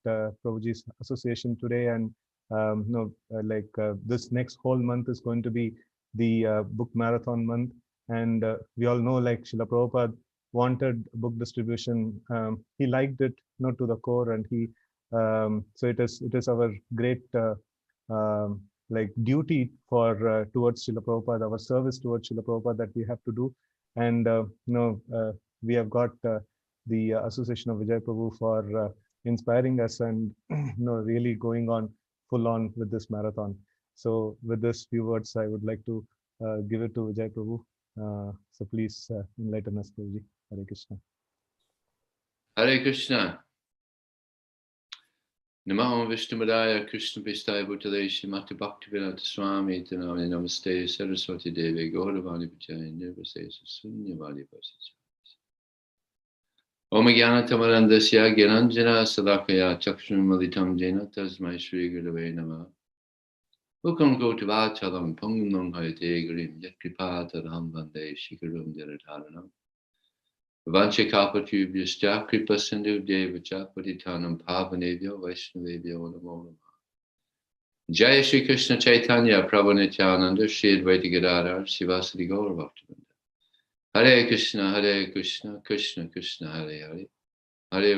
Prabhuji's association today, and this next whole month is going to be the book marathon month, and we all know like Srila Prabhupada wanted book distribution. He liked it not to the core, and he so it is our great like duty for towards Srila Prabhupada, our service towards Srila Prabhupada that we have to do, and we have got the Association of Vijay Prabhu for inspiring us and really going on full on with this marathon. So with this few words, I would like to give it to Vijay Prabhu. So please enlighten us, Prabhuji. Hare Krishna. Hare Krishna. Namo Vishnumadaya Krishna Pistaya Bhutale Shrimati Bhaktivedanta Swami Tanami Namaste Saraswati Devi Gauravani Vijay Nirvase Sunyavadi Pasich. Om Jnana Tamarandasya Gyananjana Salakaya Chakshun Malitam Jena Tasmai Shri Gurave Namah. Ukam Gotavatalam Pungam Hayate Grim Yatkripa Tadham Vande Shikarum Jaradharanam. Vanchakapatubhyascha kripa sindhu devacha patitanam pavanebhyo vaishnavebhyo namo namaha. Jaya Shri Krishna Chaitanya Prabhu Nityananda Shri Advaita Gadadhar Sivasadi Gaura Bhaktivinoda. Hare Krishna Hare Krishna Krishna Krishna Hare Hare Hare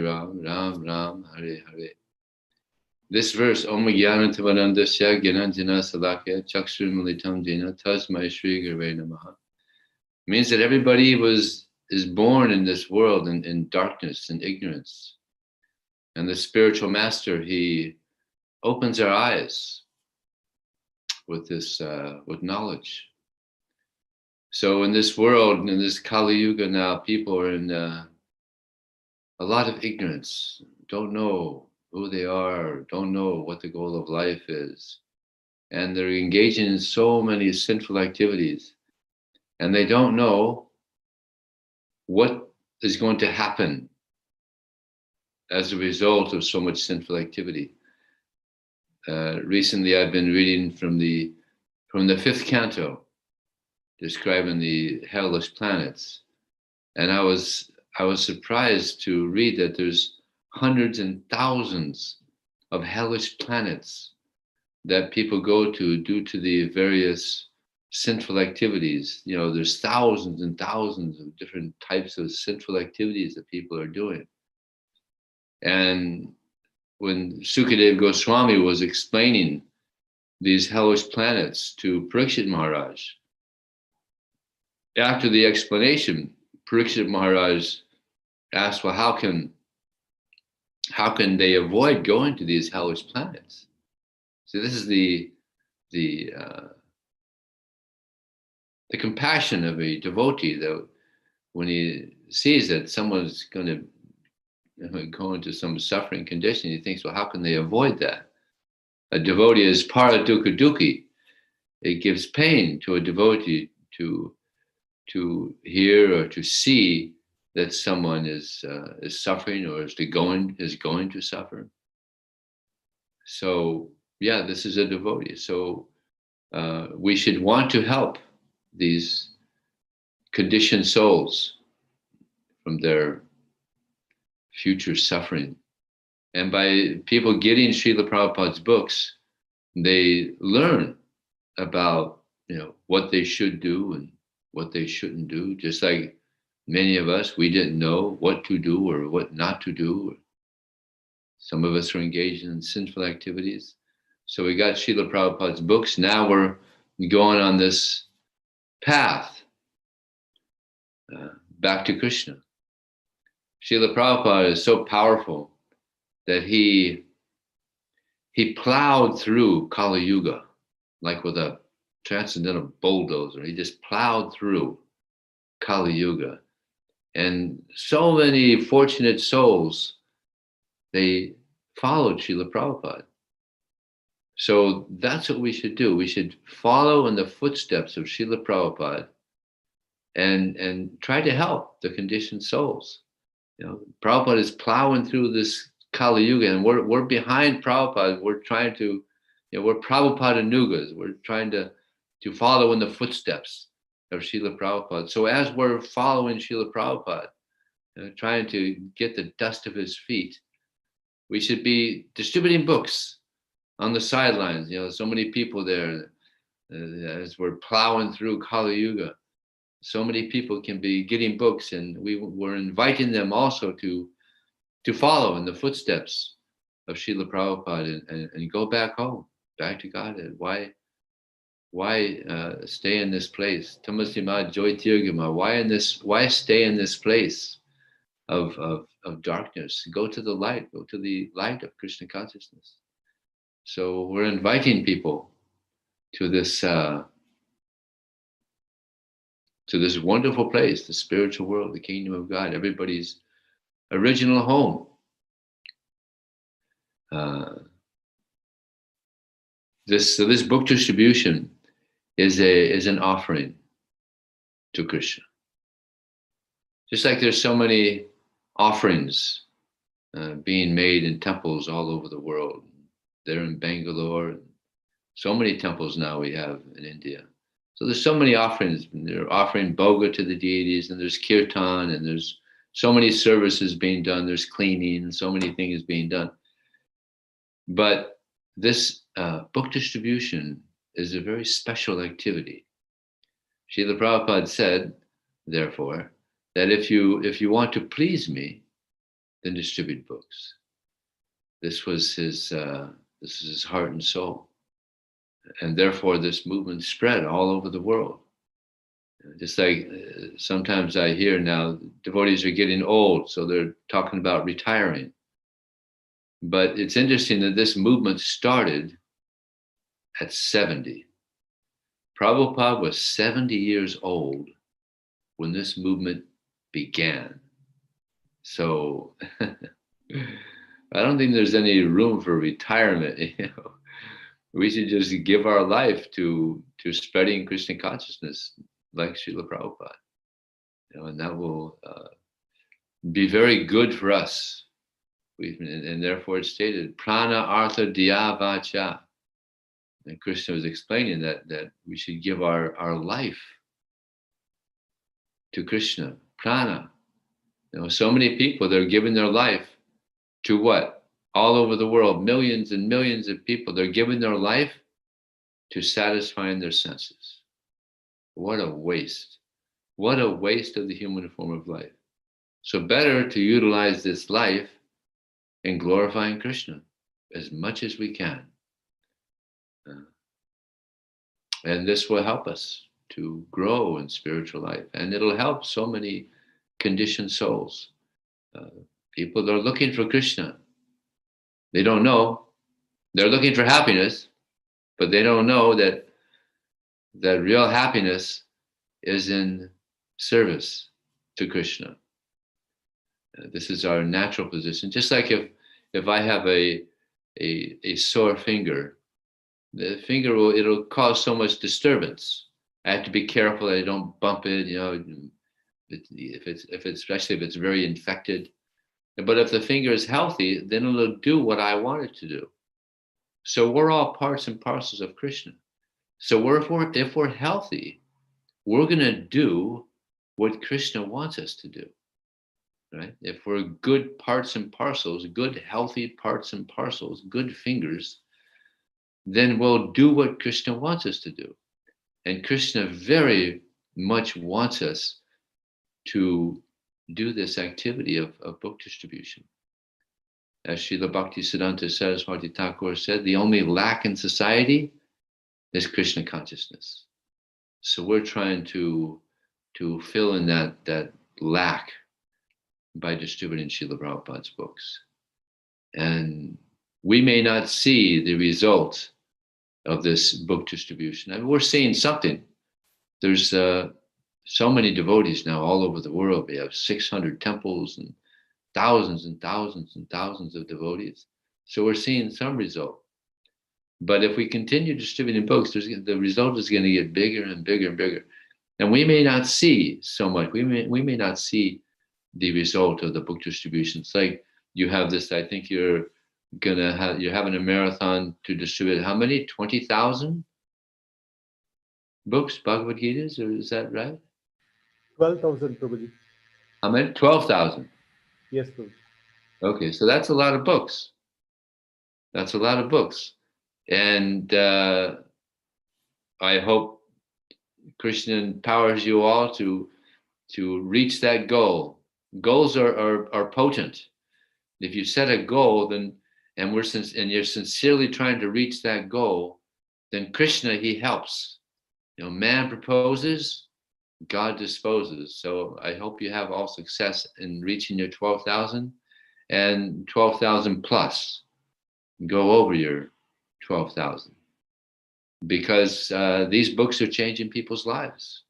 Ram Ram Ram Hare Hare. This verse, Om Jnana Tamarandasya Gyananjana Salakya Chakshur Militam Jena Tasmai Shri Gurave Namaha, means that everybody is born in this world in darkness and ignorance. And the spiritual master, he opens our eyes with this, with knowledge. So in this world, in this Kali Yuga now, people are in a lot of ignorance, don't know who they are, don't know what the goal of life is. And they're engaging in so many sinful activities. And they don't know what is going to happen as a result of so much sinful activity. Recently, I've been reading from the 5th canto, describing the hellish planets, and I was surprised to read that there's hundreds and thousands of hellish planets that people go to due to the various sinful activities. You know, there's thousands and thousands of different types of sinful activities that people are doing. And when Sukadeva Goswami was explaining these hellish planets to Parikshit Maharaj, after the explanation, Parikshit Maharaj asked, well, how can they avoid going to these hellish planets? So this is the compassion of a devotee, that when he sees that someone's going to go into some suffering condition, he thinks, well, how can they avoid that? A devotee is para dukkha dukhi. It gives pain to a devotee to hear or to see that someone is suffering or is going to suffer. So yeah, this is a devotee. So we should want to help these conditioned souls from their future suffering. And by people getting Srila Prabhupada's books, they learn about, what they should do and what they shouldn't do. Just like many of us, we didn't know what to do or what not to do. Some of us are engaged in sinful activities. So we got Srila Prabhupada's books. Now we're going on this path back to Krishna. Srila Prabhupada is so powerful that he plowed through Kali Yuga like with a transcendental bulldozer. He just plowed through Kali Yuga. And so many fortunate souls, they followed Srila Prabhupada. So that's what we should do. We should follow in the footsteps of Srila Prabhupada and try to help the conditioned souls. Prabhupada is plowing through this Kali Yuga, and we're behind Prabhupada. We're trying to, we're Prabhupada Nugas. We're trying to follow in the footsteps of Srila Prabhupada. So as we're following Srila Prabhupada, trying to get the dust of his feet, We should be distributing books on the sidelines. You know, so many people there as we're plowing through Kali Yuga. So many people can be getting books, and we're inviting them also to follow in the footsteps of Srila Prabhupada and go back home, back to Godhead. Why stay in this place? Tamasima Jyotirgama. Why stay in this place of darkness? Go to the light. Go to the light of Krishna consciousness. So we're inviting people to this wonderful place, the spiritual world, the kingdom of God, everybody's original home. This book distribution is an offering to Krishna. Just like there's so many offerings being made in temples all over the world. There in Bangalore, so many temples now we have in India. So there's so many offerings. They're offering bhoga to the deities, and there's kirtan, and there's so many services being done. There's cleaning, and so many things being done. But this book distribution is a very special activity. Srila Prabhupada said, therefore, that if you want to please me, then distribute books. This was his heart and soul. And therefore this movement spread all over the world. Just like sometimes I hear now, devotees are getting old, so they're talking about retiring. But it's interesting that this movement started at 70. Prabhupada was 70 years old when this movement began. So I don't think there's any room for retirement. You know, we should just give our life to spreading Krishna consciousness like Srila Prabhupada. You know, and that will be very good for us. And therefore it's stated, prana artha diya vacha. And Krishna was explaining that we should give our life to Krishna, prana. You know, so many people, they're giving their life to what? All over the world, millions and millions of people, they're giving their life to satisfying their senses. What a waste. What a waste of the human form of life. So better to utilize this life in glorifying Krishna as much as we can. And this will help us to grow in spiritual life. And it'll help so many conditioned souls. People that are looking for Krishna. They don't know. They're looking for happiness, but they don't know that real happiness is in service to Krishna. This is our natural position. Just like if I have a sore finger, the finger it'll cause so much disturbance. I have to be careful that I don't bump it. You know, if it's especially if it's very infected. But if the finger is healthy, then it'll do what I want it to do. So we're all parts and parcels of Krishna. So if we're healthy, we're going to do what Krishna wants us to do, right? If we're good parts and parcels, good healthy parts and parcels, good fingers, then we'll do what Krishna wants us to do. And Krishna very much wants us to do this activity of book distribution. As Srila Bhaktisiddhanta Saraswati Thakur said, the only lack in society is Krishna consciousness. So we're trying to fill in that lack by distributing Srila Prabhupada's books. And we may not see the result of this book distribution. I mean, we're seeing something. There's so many devotees now all over the world. We have 600 temples and thousands and thousands and thousands of devotees. So we're seeing some result. But if we continue distributing books, the result is going to get bigger and bigger and bigger. And we may not see so much. We may not see the result of the book distribution. It's like you have this, I think you're having a marathon to distribute how many? 20,000 books, Bhagavad Gitas, or is that right? 12,000, Prabhuji. How many? 12,000. Yes, Prabhuji. Okay, so that's a lot of books. That's a lot of books. And I hope Krishna empowers you all to reach that goal. Goals are potent. If you set a goal, then and you're sincerely trying to reach that goal, then Krishna, he helps. You know, man proposes, God disposes. So I hope you have all success in reaching your 12,000 and 12,000 plus. Go over your 12,000, because these books are changing people's lives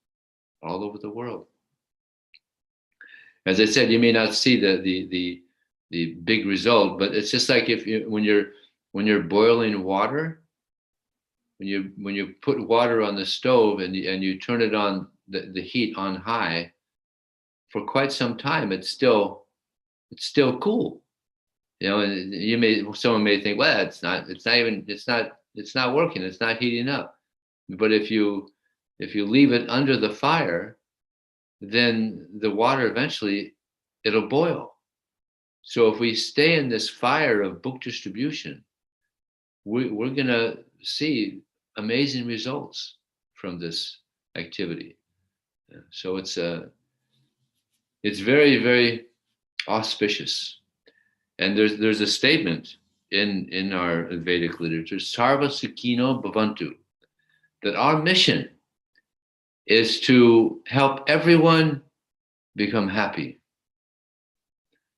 all over the world. As I said, you may not see the big result, but it's just like when you're boiling water, when you put water on the stove and you turn it on the heat on high for quite some time, it's still cool. You know, and someone may think, well, it's not working, it's not heating up. But if you leave it under the fire, then the water eventually it'll boil. So if we stay in this fire of book distribution, we're gonna see amazing results from this activity. So it's very, very auspicious. And there's a statement in our Vedic literature, Sarva Sukhino Bhavantu, that our mission is to help everyone become happy.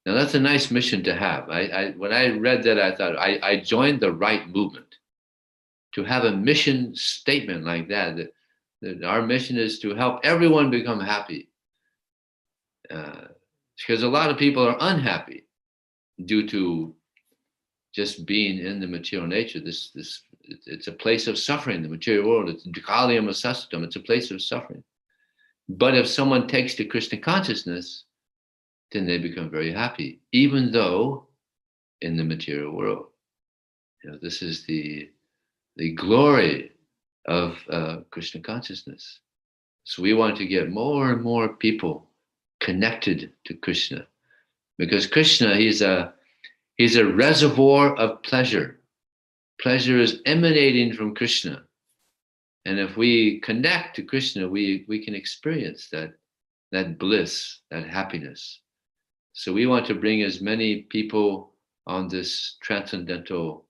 Now that's a nice mission to have. When I read that, I thought I joined the right movement. To have a mission statement like that our mission is to help everyone become happy. Because a lot of people are unhappy due to just being in the material nature. It's a place of suffering, the material world. It's Dukhalayam Asasatam. It's a place of suffering. But if someone takes to Krishna consciousness, then they become very happy, even though in the material world. You know, this is the glory of Krishna consciousness. So we want to get more and more people connected to Krishna, because Krishna, he's a reservoir of pleasure. Pleasure is emanating from Krishna. And if we connect to Krishna, we can experience that bliss, that happiness. So we want to bring as many people on this transcendental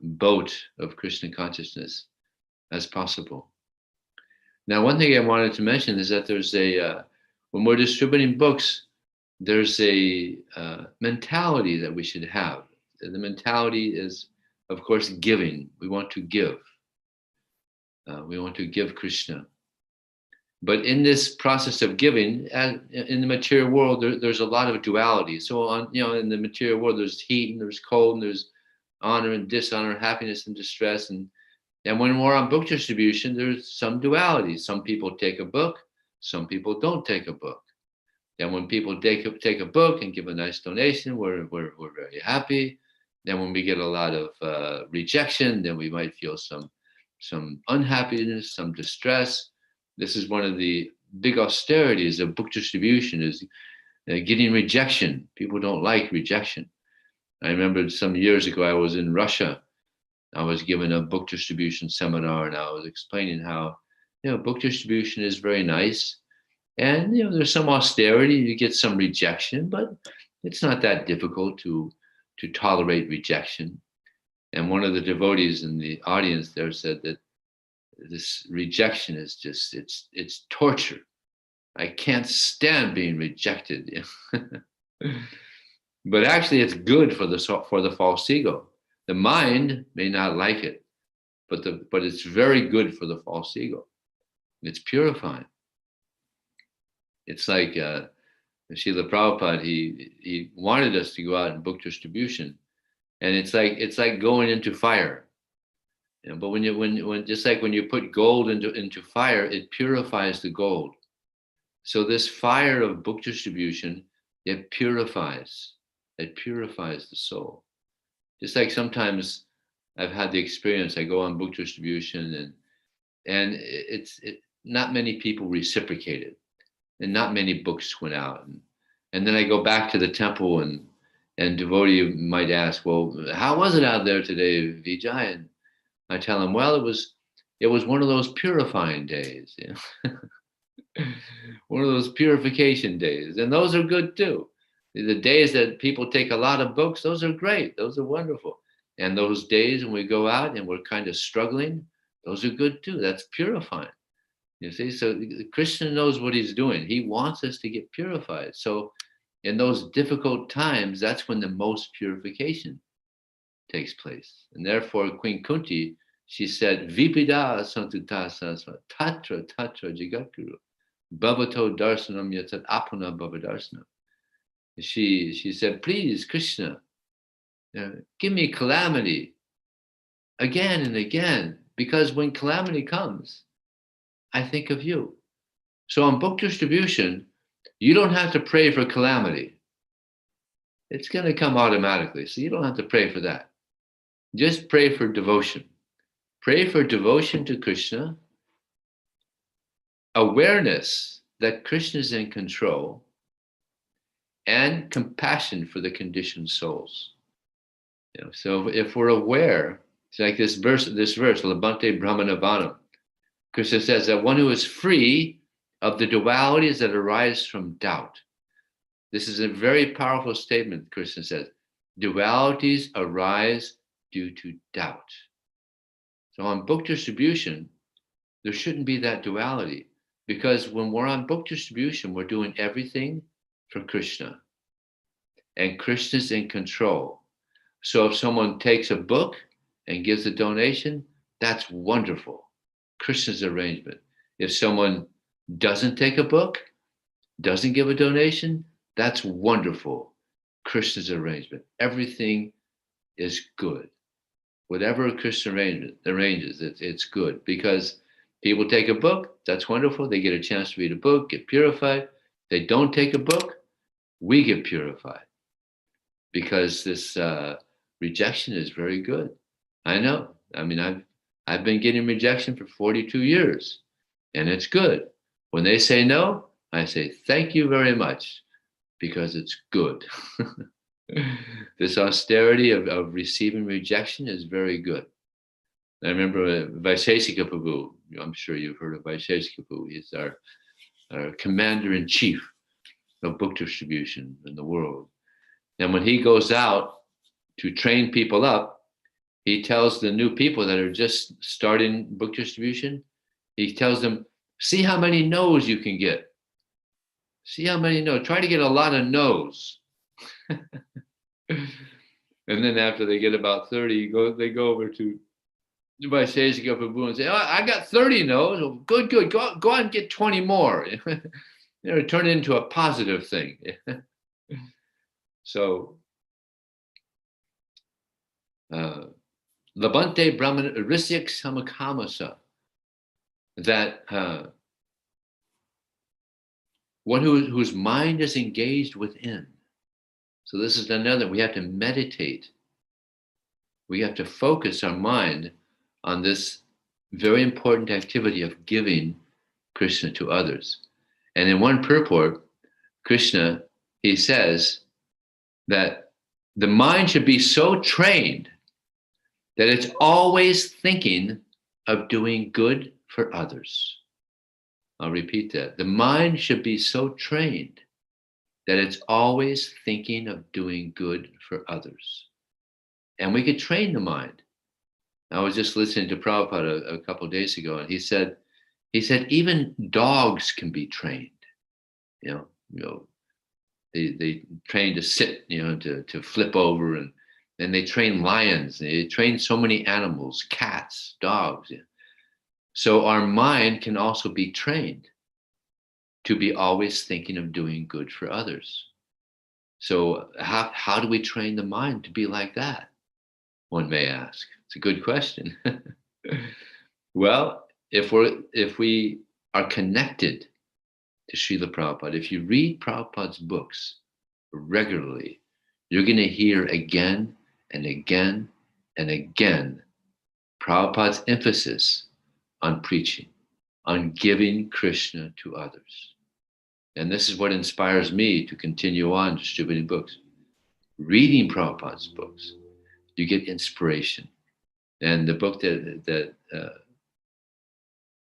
boat of Krishna consciousness as possible. Now, one thing I wanted to mention is that there's when we're distributing books, there's a mentality that we should have. The mentality is, of course, giving. We want to give. We want to give Krishna. But in this process of giving, in the material world, there's a lot of duality. So in the material world, there's heat and there's cold and there's honor and dishonor, happiness and distress. And when we're on book distribution, there's some duality. Some people take a book, some people don't take a book. And when people take a book and give a nice donation, we're very happy. Then when we get a lot of rejection, then we might feel some unhappiness, some distress. This is one of the big austerities of book distribution, is getting rejection. People don't like rejection. I remember some years ago, I was in Russia. I was given a book distribution seminar, and I was explaining how, book distribution is very nice. And, there's some austerity, you get some rejection, but it's not that difficult to tolerate rejection. And one of the devotees in the audience there said that this rejection is just, it's torture. I can't stand being rejected. But actually it's good for the false ego. The mind may not like it, but it's very good for the false ego. It's purifying. It's like Srila Prabhupada, he wanted us to go out in book distribution, and it's like going into fire. But when just like when you put gold into fire, it purifies the gold. So this fire of book distribution, it purifies the soul. Just like sometimes I've had the experience, I go on book distribution and it's not many people reciprocate it, and not many books went out. And then I go back to the temple and And devotee might ask, well, how was it out there today, Vijay? And I tell him, well, it was one of those purifying days, you know? One of those purification days. And those are good too. The days that people take a lot of books, those are great. Those are wonderful. And those days when we go out and we're kind of struggling, those are good too. That's purifying. You see, so Krishna knows what he's doing. He wants us to get purified. So in those difficult times, that's when the most purification takes place. And therefore, Queen Kunti, she said, Vipida santuta sasva, tatra tatra jagatguru, bhavato darsanam yatat apuna bhavadarsanam. She said, please, Krishna, give me calamity again and again, because when calamity comes, I think of you. So on book distribution, you don't have to pray for calamity. It's going to come automatically. So you don't have to pray for that. Just pray for devotion. Pray for devotion to Krishna, awareness that Krishna is in control, and compassion for the conditioned souls. You know, so if we're aware, it's like this verse, Labhante Brahmanavanam. Krishna says that one who is free of the dualities that arise from doubt. This is a very powerful statement, Krishna says. Dualities arise due to doubt. So on book distribution, there shouldn't be that duality, because when we're on book distribution, we're doing everything for Krishna. And Krishna's in control. So if someone takes a book and gives a donation, that's wonderful. Krishna's arrangement. If someone doesn't take a book, doesn't give a donation, that's wonderful. Krishna's arrangement. Everything is good. Whatever Krishna arranges, it's good, because people take a book, that's wonderful. They get a chance to read a book, get purified. They don't take a book, we get purified, because this rejection is very good. I know. I mean, I've been getting rejection for 42 years, and it's good. When they say no, I say, thank you very much, because it's good. This austerity of receiving rejection is very good. I remember Vaisheshika Prabhu. I'm sure you've heard of Vaisheshika Prabhu. He's our commander-in-chief of book distribution in the world. And when he goes out to train people up, he tells the new people that are just starting book distribution, he tells them, see how many no's you can get. See how many no's. Try to get a lot of no's. And then after they get about 30, they go over to Vaisheshika Prabhu and say, oh, I got 30 no's. Well, good. Go out and get 20 more. Turn it into a positive thing. So, Labhante Brahman Risyak Samakamasa, that one whose mind is engaged within. So this is another, we have to meditate. We have to focus our mind on this very important activity of giving Krishna to others. And in one purport, Krishna, he says that the mind should be so trained that it's always thinking of doing good for others. I'll repeat that. The mind should be so trained that it's always thinking of doing good for others. And we could train the mind. I was just listening to Prabhupada a couple of days ago, and he said even dogs can be trained. You know, they train to sit, to flip over, and they train lions. They train so many animals, cats, dogs. So our mind can also be trained to be always thinking of doing good for others. So how do we train the mind to be like that? One may ask. It's a good question. Well, if we are connected to Srila Prabhupada, if you read Prabhupada's books regularly, you're going to hear again and again and again Prabhupada's emphasis on preaching, on giving Krishna to others. And this is what inspires me to continue on distributing books. reading Prabhupada's books, you get inspiration. And the book that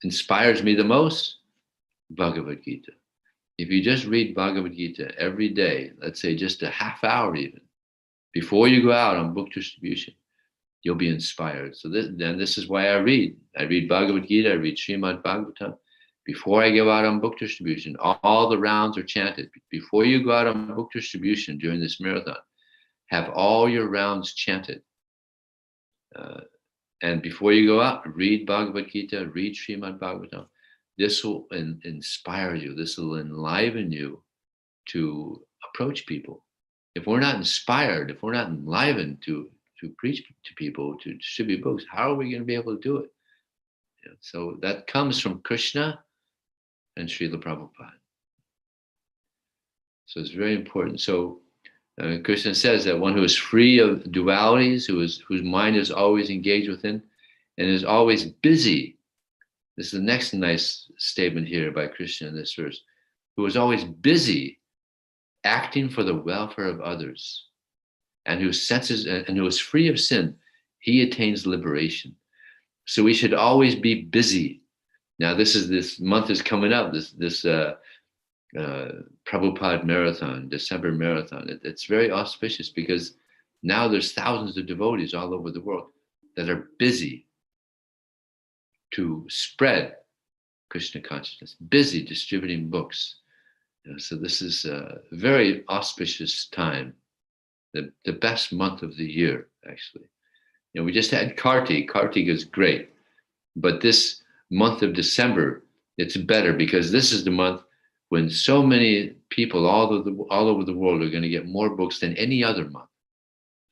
inspires me the most, Bhagavad Gita. If you just read Bhagavad Gita every day, let's say just a half hour even, before you go out on book distribution, you'll be inspired. So this is why I read. I read Bhagavad Gita, I read Srimad Bhagavatam. Before I go out on book distribution, all the rounds are chanted. Before you go out on book distribution during this marathon, have all your rounds chanted. And before you go out, read Bhagavad Gita, read Srimad Bhagavatam. This will inspire you. This will enliven you to approach people. If we're not inspired, if we're not enlivened to preach to people, to distribute books, how are we going to be able to do it? So that comes from Krishna and Srila Prabhupada. So it's very important. So Krishna says that one who is free of dualities, whose mind is always engaged within, and is always busy. This is the next nice statement here by Krishna in this verse. Who is always busy acting for the welfare of others, and whose senses and who is free of sin, he attains liberation. So we should always be busy. Now this month is coming up. This Prabhupada Marathon, December Marathon. It's very auspicious because now there's thousands of devotees all over the world that are busy to spread Krishna consciousness, busy distributing books. So this is a very auspicious time, the best month of the year, actually. We just had Kartik. Kartik is great, but this month of December, it's better because this is the month when so many people all over the world are going to get more books than any other month.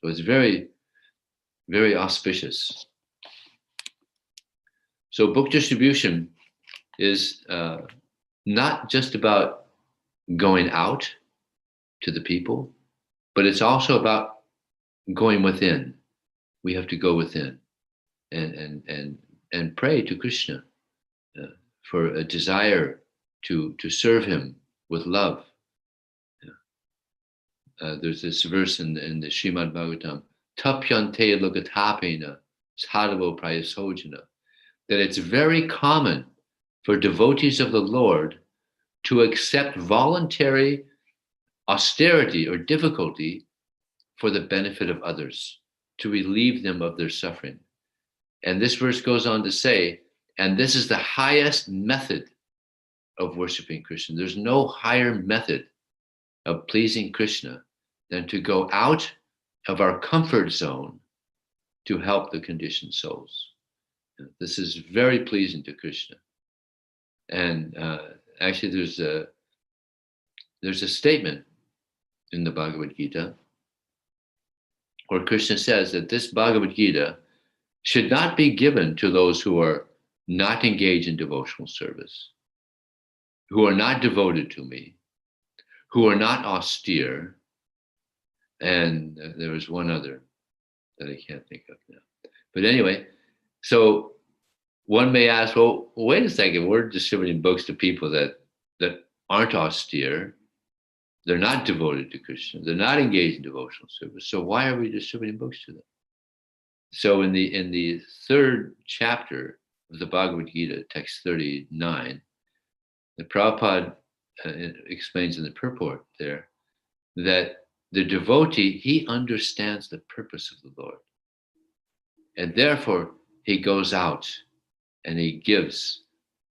So it's very, very auspicious. So book distribution is not just about going out to the people, but it's also about going within. We have to go within and pray to Krishna for a desire to serve him with love. There's this verse in the Srimad Bhagavatam, tapyante logatapena sadhavo prayasojana, that it's very common for devotees of the Lord to accept voluntary austerity or difficulty for the benefit of others, to relieve them of their suffering. And this verse goes on to say, and this is the highest method of worshiping Krishna. There's no higher method of pleasing Krishna than to go out of our comfort zone to help the conditioned souls. This is very pleasing to Krishna. And actually there's a statement in the Bhagavad Gita where Krishna says that this Bhagavad Gita should not be given to those who are not engaged in devotional service, who are not devoted to me, who are not austere, and there was one other that I can't think of now. But anyway, so one may ask, well, wait a second, we're distributing books to people that aren't austere, they're not devoted to Krishna, they're not engaged in devotional service, so why are we distributing books to them? So in the third chapter of the Bhagavad Gita, text 39, the Prabhupada explains in the purport there that the devotee, he understands the purpose of the Lord. And therefore, he goes out and he gives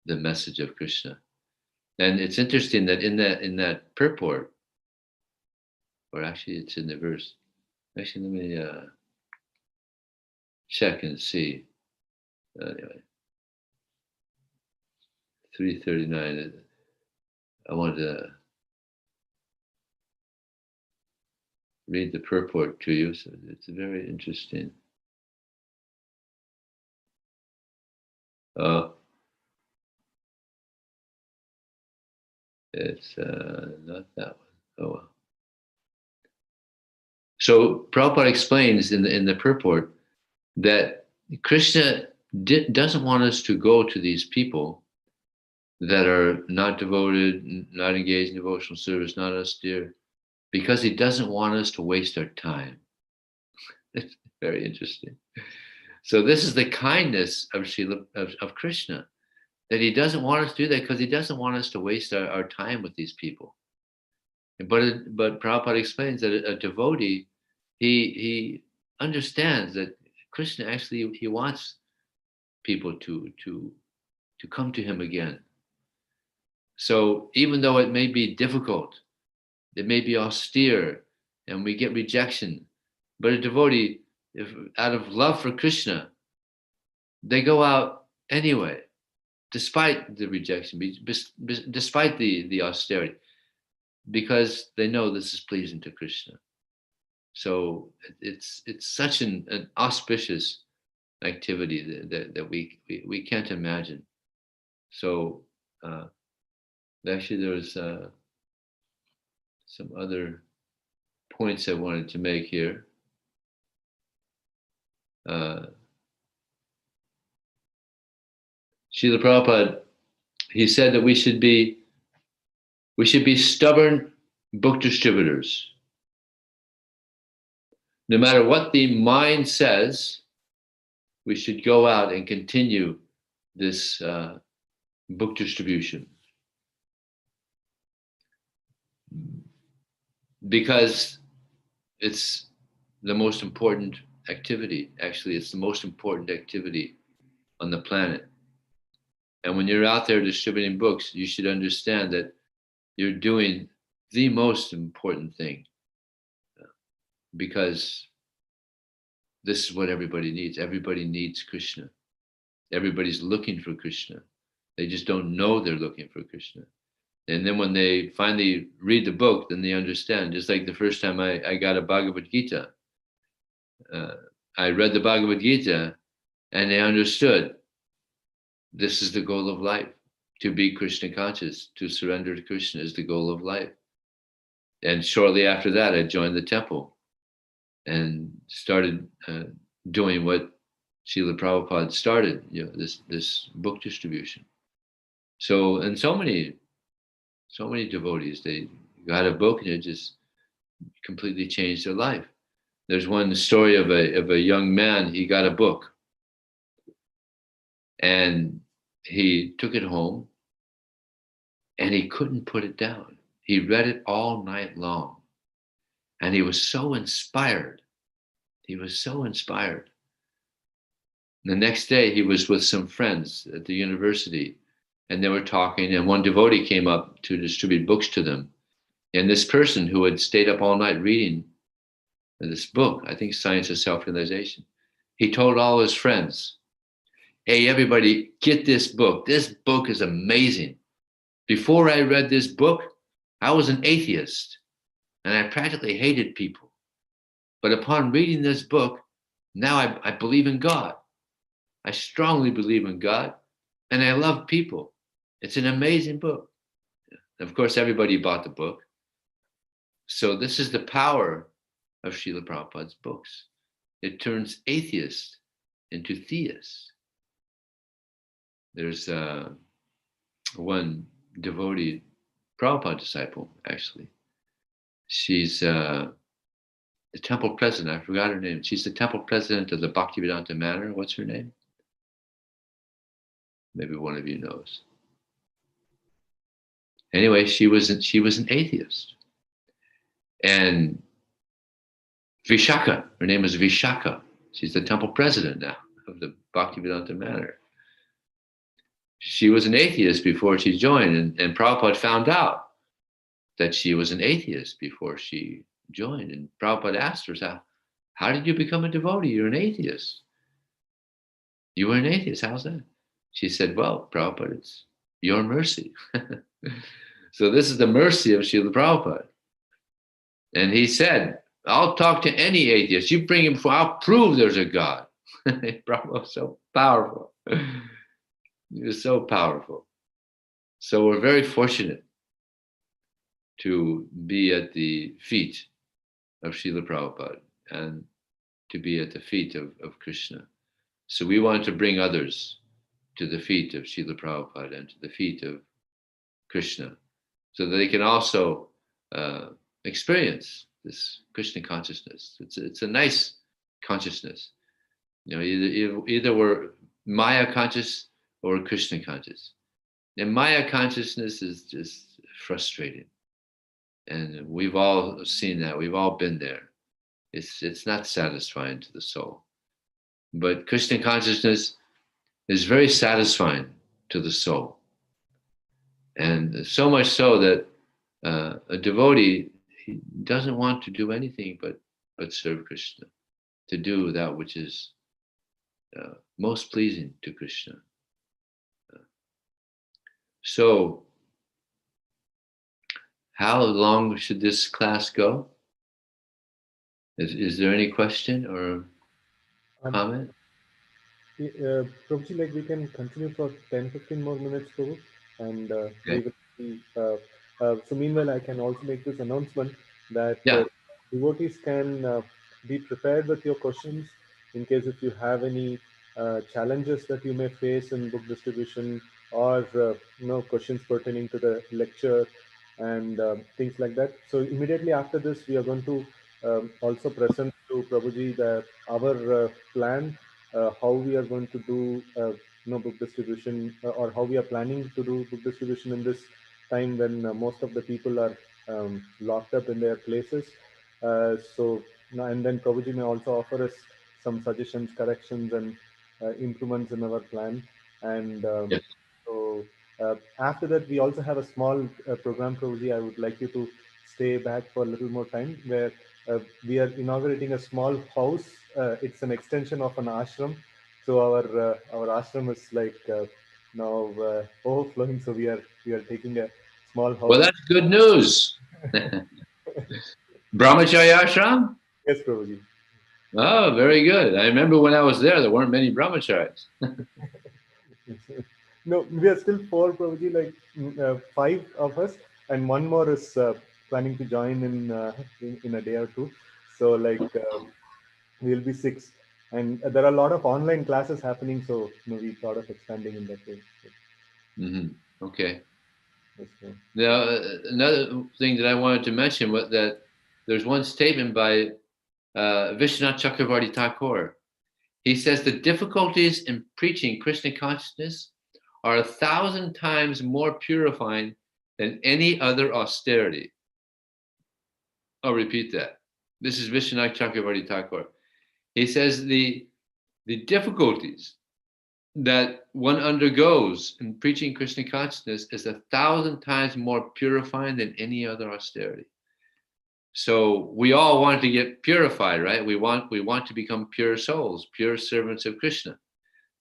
the message of Krishna. And it's interesting that in that purport, or actually it's in the verse. Actually, let me check and see. Anyway, 339. I wanted to read the purport to you. So it's very interesting. It's not that one. Oh well. So Prabhupada explains in the purport that Krishna doesn't want us to go to these people that are not devoted, not engaged in devotional service, not austere, because he doesn't want us to waste our time. It's very interesting. So this is the kindness of of Krishna, that he doesn't want us to do that because he doesn't want us to waste our time with these people. But Prabhupada explains that a devotee, he understands that Krishna actually, he wants people to come to him again. So even though it may be difficult, it may be austere, and we get rejection, but a devotee, if out of love for Krishna, they go out anyway, despite the rejection, despite the austerity, because they know this is pleasing to Krishna. So it's such an auspicious activity that we can't imagine. So actually there's some other points I wanted to make here. Srila Prabhupada, he said that we should be stubborn book distributors. No matter what the mind says, we should go out and continue this book distribution. Because it's the most important activity. Actually, it's the most important activity on the planet. And when you're out there distributing books, you should understand that you're doing the most important thing, because this is what everybody needs. Everybody needs Krishna. Everybody's looking for Krishna. They just don't know they're looking for Krishna. And then when they finally read the book, then they understand. Just like the first time I got a Bhagavad Gita, I read the Bhagavad Gita and I understood this is the goal of life. To be Krishna conscious, to surrender to Krishna is the goal of life. And shortly after that, I joined the temple and started doing what Srila Prabhupada started, this book distribution. So, and so many devotees, they got a book and it just completely changed their life. There's one story of a young man. He got a book and he took it home and he couldn't put it down. He read it all night long and he was so inspired. He was so inspired. The next day he was with some friends at the university and they were talking, and one devotee came up to distribute books to them. And this person who had stayed up all night reading this book, I think Science of Self-Realization, he told all his friends, hey, everybody, get this book. This book is amazing. Before I read this book, I was an atheist and I practically hated people. But upon reading this book, now I believe in God. I strongly believe in God and I love people. It's an amazing book. Of course, everybody bought the book. So this is the power of Srila Prabhupada's books. It turns atheists into theists. There's one devotee, Prabhupada disciple, actually. She's the temple president. I forgot her name. She's the temple president of the Bhaktivedanta Manor. What's her name? Maybe one of you knows. Anyway, she was an atheist. And Vishaka, her name is Vishaka. She's the temple president now of the Bhaktivedanta Manor. She was an atheist before she joined, and Prabhupada found out that she was an atheist before she joined. And Prabhupada asked her, how did you become a devotee? You're an atheist. You were an atheist, how's that? She said, well, Prabhupada, it's your mercy. So this is the mercy of Srila Prabhupada. And he said, I'll talk to any atheist. You bring him before, I'll prove there's a God. Prabhupada was so powerful. He was so powerful. So we're very fortunate to be at the feet of Srila Prabhupada and to be at the feet of Krishna. So we want to bring others to the feet of Srila Prabhupada and to the feet of Krishna, so that they can also experience this Krishna consciousness. It's a nice consciousness. Either we're Maya conscious or Krishna conscious. And Maya consciousness is just frustrating. And we've all seen that. We've all been there. It's not satisfying to the soul. But Krishna consciousness is very satisfying to the soul. And so much so that a devotee, he doesn't want to do anything but serve Krishna, to do that which is most pleasing to Krishna. So, how long should this class go? Is there any question or comment? Prabhuji, like we can continue for 10-15 more minutes, Prabhu, and we will see. So meanwhile, I can also make this announcement that devotees can be prepared with your questions in case if you have any challenges that you may face in book distribution, or questions pertaining to the lecture and things like that. So immediately after this, we are going to also present to Prabhuji our plan, how we are going to do book distribution, or how we are planning to do book distribution in this time when most of the people are locked up in their places. And then Prabhuji may also offer us some suggestions, corrections, and improvements in our plan. And so after that, we also have a small program, Prabhuji. I would like you to stay back for a little more time, where we are inaugurating a small house. It's an extension of an ashram. So our ashram is like now overflowing. So we are taking a small house. Well, that's good news. Brahmacharya ashram? Yes, Prabhuji. Oh, very good. I remember when I was there weren't many brahmacharis. No, we are still 4, Prabhuji, like 5 of us, and one more is planning to join in a day or two. So like we'll be 6. And there are a lot of online classes happening, so we thought of expanding in that way. Mm-hmm. Okay. Yes, now, another thing that I wanted to mention was that there's one statement by Vishwanath Chakravarti Thakur. He says the difficulties in preaching Krishna consciousness are 1,000 times more purifying than any other austerity. I'll repeat that. This is Vishwanath Chakravarti Thakur. He says the difficulties that one undergoes in preaching Krishna consciousness is 1,000 times more purifying than any other austerity. So we all want to get purified, right? We want to become pure souls, pure servants of Krishna.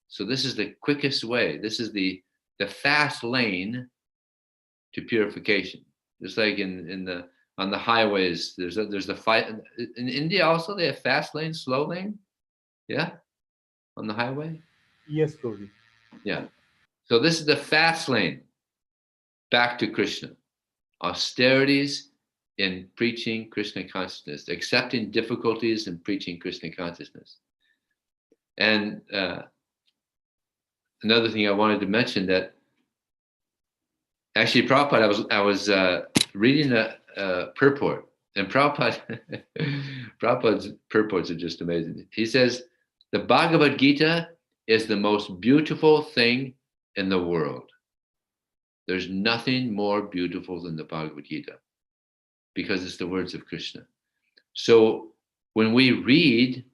So this is the quickest way. This is the fast lane to purification. Just like on the highways, there's the fight in India also. They have fast lane, slow lane, yeah, on the highway. Yes, Prabhuji. Yeah. So this is the fast lane back to Krishna. Austerities in preaching Krishna consciousness, accepting difficulties in preaching Krishna consciousness. And another thing I wanted to mention that actually Prabhupada, I was reading a purport, and Prabhupada's purports are just amazing. He says, the Bhagavad Gita is the most beautiful thing in the world. There's nothing more beautiful than the Bhagavad Gita because it's the words of Krishna. So when we read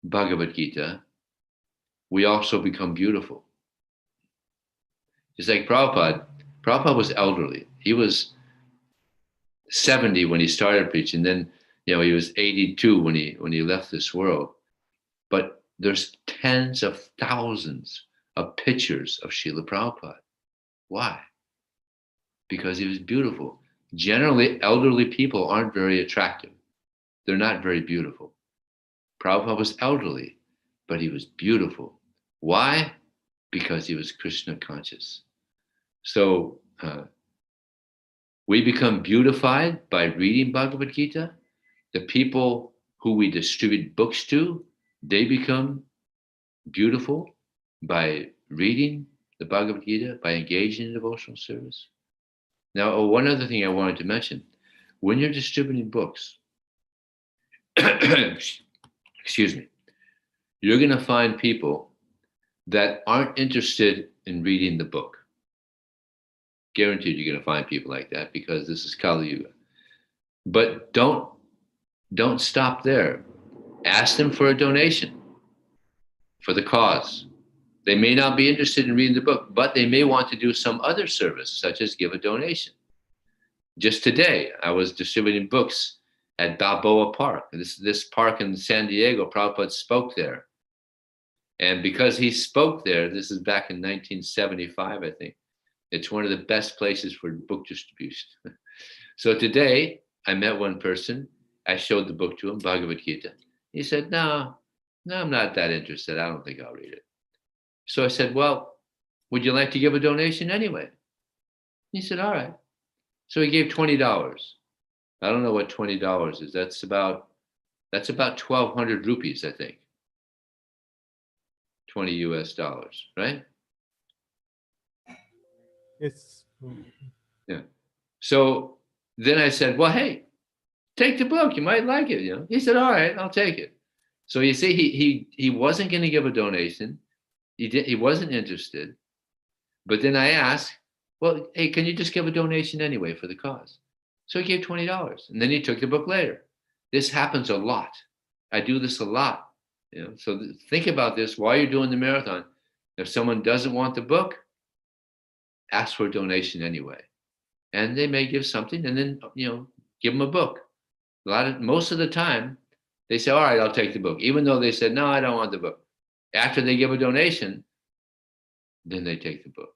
Bhagavad Gita, we also become beautiful. It's like Prabhupada. Prabhupada was elderly. He was 70 when he started preaching. Then, he was 82 when he left this world. But there's tens of thousands of pictures of Srila Prabhupada. Why? Because he was beautiful. Generally, elderly people aren't very attractive. They're not very beautiful. Prabhupada was elderly, but he was beautiful. Why? Because he was Krishna conscious. So we become beautified by reading Bhagavad Gita. The people who we distribute books to, they become beautiful by reading the Bhagavad Gita, by engaging in devotional service. Now, one other thing I wanted to mention. when you're distributing books, excuse me, you're going to find people that aren't interested in reading the book. Guaranteed you're going to find people like that, because this is Kali Yuga. But don't stop there. Ask them for a donation for the cause. They may not be interested in reading the book, but they may want to do some other service, such as give a donation. Just today, I was distributing books at Balboa Park. This park in San Diego, Prabhupada spoke there. And because he spoke there, this is back in 1975, I think, it's one of the best places for book distribution. So today, I met one person. I showed the book to him, Bhagavad Gita. He said, no, I'm not that interested. I don't think I'll read it. So I said, well, would you like to give a donation anyway? He said, all right. So he gave $20. I don't know what $20 is. That's about 1,200 rupees, I think. 20 US dollars, right? Yes. Yeah. So then I said, well, hey, take the book. You might like it. You know. He said, all right, I'll take it. So you see, he wasn't going to give a donation. He wasn't interested. But then I asked, well, hey, can you just give a donation anyway for the cause? So he gave $20, and then he took the book later. This happens a lot. I do this a lot. You know, so think about this while you're doing the marathon. If someone doesn't want the book, ask for a donation anyway, and they may give something, and then give them a book. Most of the time, they say, "All right, I'll take the book," even though they said, "No, I don't want the book." After they give a donation, then they take the book.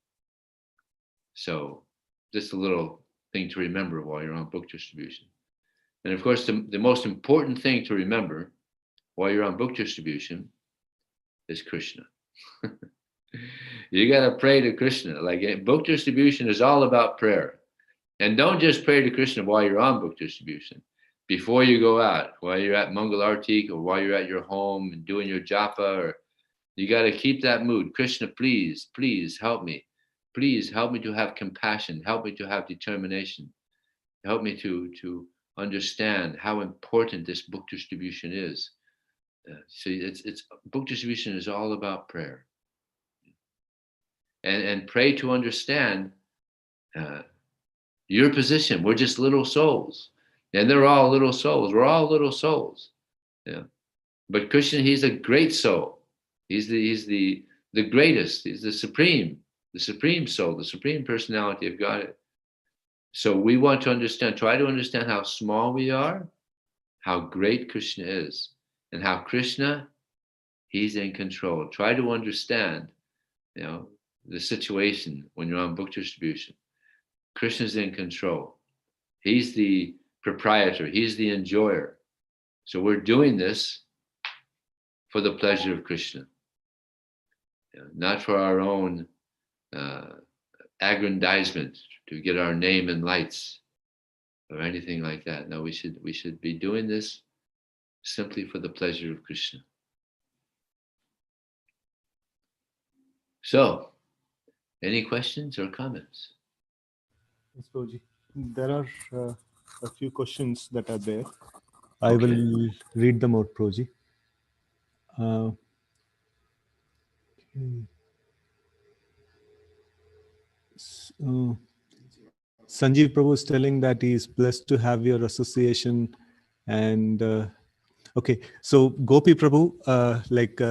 So, just a little thing to remember while you're on book distribution. And of course, the most important thing to remember while you're on book distribution is Krishna. You got to pray to Krishna. Like, book distribution is all about prayer. And don't just pray to Krishna while you're on book distribution. Before you go out, while you're at Mangal Artik, or while you're at your home and doing your japa, or you got to keep that mood. Krishna, please, please help me. Please help me to have compassion. Help me to have determination. Help me to understand how important this book distribution is. So it's book distribution is all about prayer. And pray to understand your position. We're just little souls, and they're all little souls. We're all little souls. Yeah. But Krishna, he's a great soul. He's the greatest. He's the supreme soul, the supreme personality of God. So we want to try to understand how small we are, how great Krishna is, and how Krishna, he's in control. Try to understand, the situation when you're on book distribution. Krishna's in control. He's the proprietor. He's the enjoyer. So we're doing this for the pleasure of Krishna, not for our own aggrandizement to get our name in lights or anything like that. No, we should be doing this simply for the pleasure of Krishna. So, any questions or comments? Yes, Prabhuji. There are a few questions that are there. I will read them out, Prabhuji. Sanjeev Prabhu is telling that he is blessed to have your association, and okay, so Gopi Prabhu,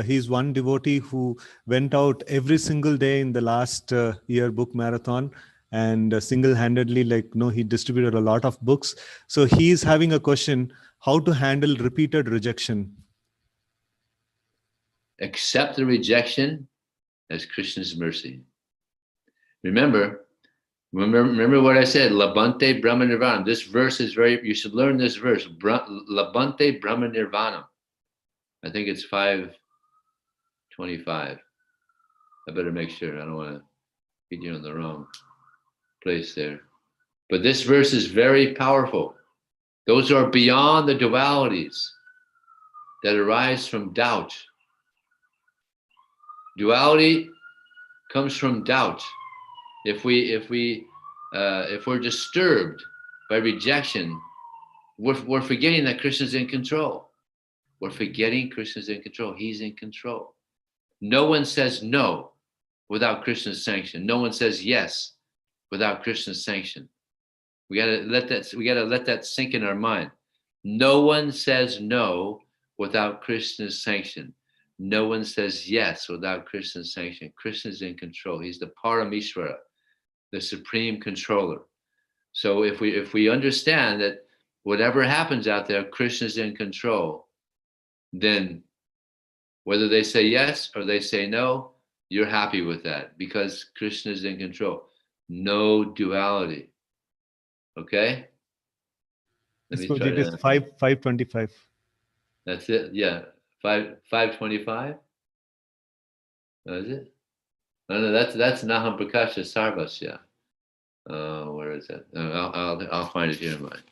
he's one devotee who went out every single day in the last year book marathon, and single-handedly, he distributed a lot of books. So he's having a question: how to handle repeated rejection? Accept the rejection as Krishna's mercy. Remember what I said, Labante Brahma Nirvana. This verse is you should learn this verse, Labante Brahma Nirvana. I think it's 525. I better make sure. I don't want to get you in the wrong place there. But this verse is very powerful. Those are beyond the dualities that arise from doubt. Duality comes from doubt. If we're disturbed by rejection, we're forgetting that Krishna's in control. We're forgetting Krishna's in control. He's in control. No one says no without Krishna's sanction. No one says yes without Krishna's sanction. We gotta let that sink in our mind. No one says no without Krishna's sanction. No one says yes without Krishna's sanction. Krishna's in control. He's the Parameshvara, the supreme controller. So if we understand that whatever happens out there, Krishna's in control, then whether they say yes or they say no, you're happy with that because Krishna's in control. No duality. Okay? Let me try it is that. 525. That's it. Yeah. 525. Is it? No, that's Naham Prakasha Sarvasya. Where is that? I'll find it here in mine.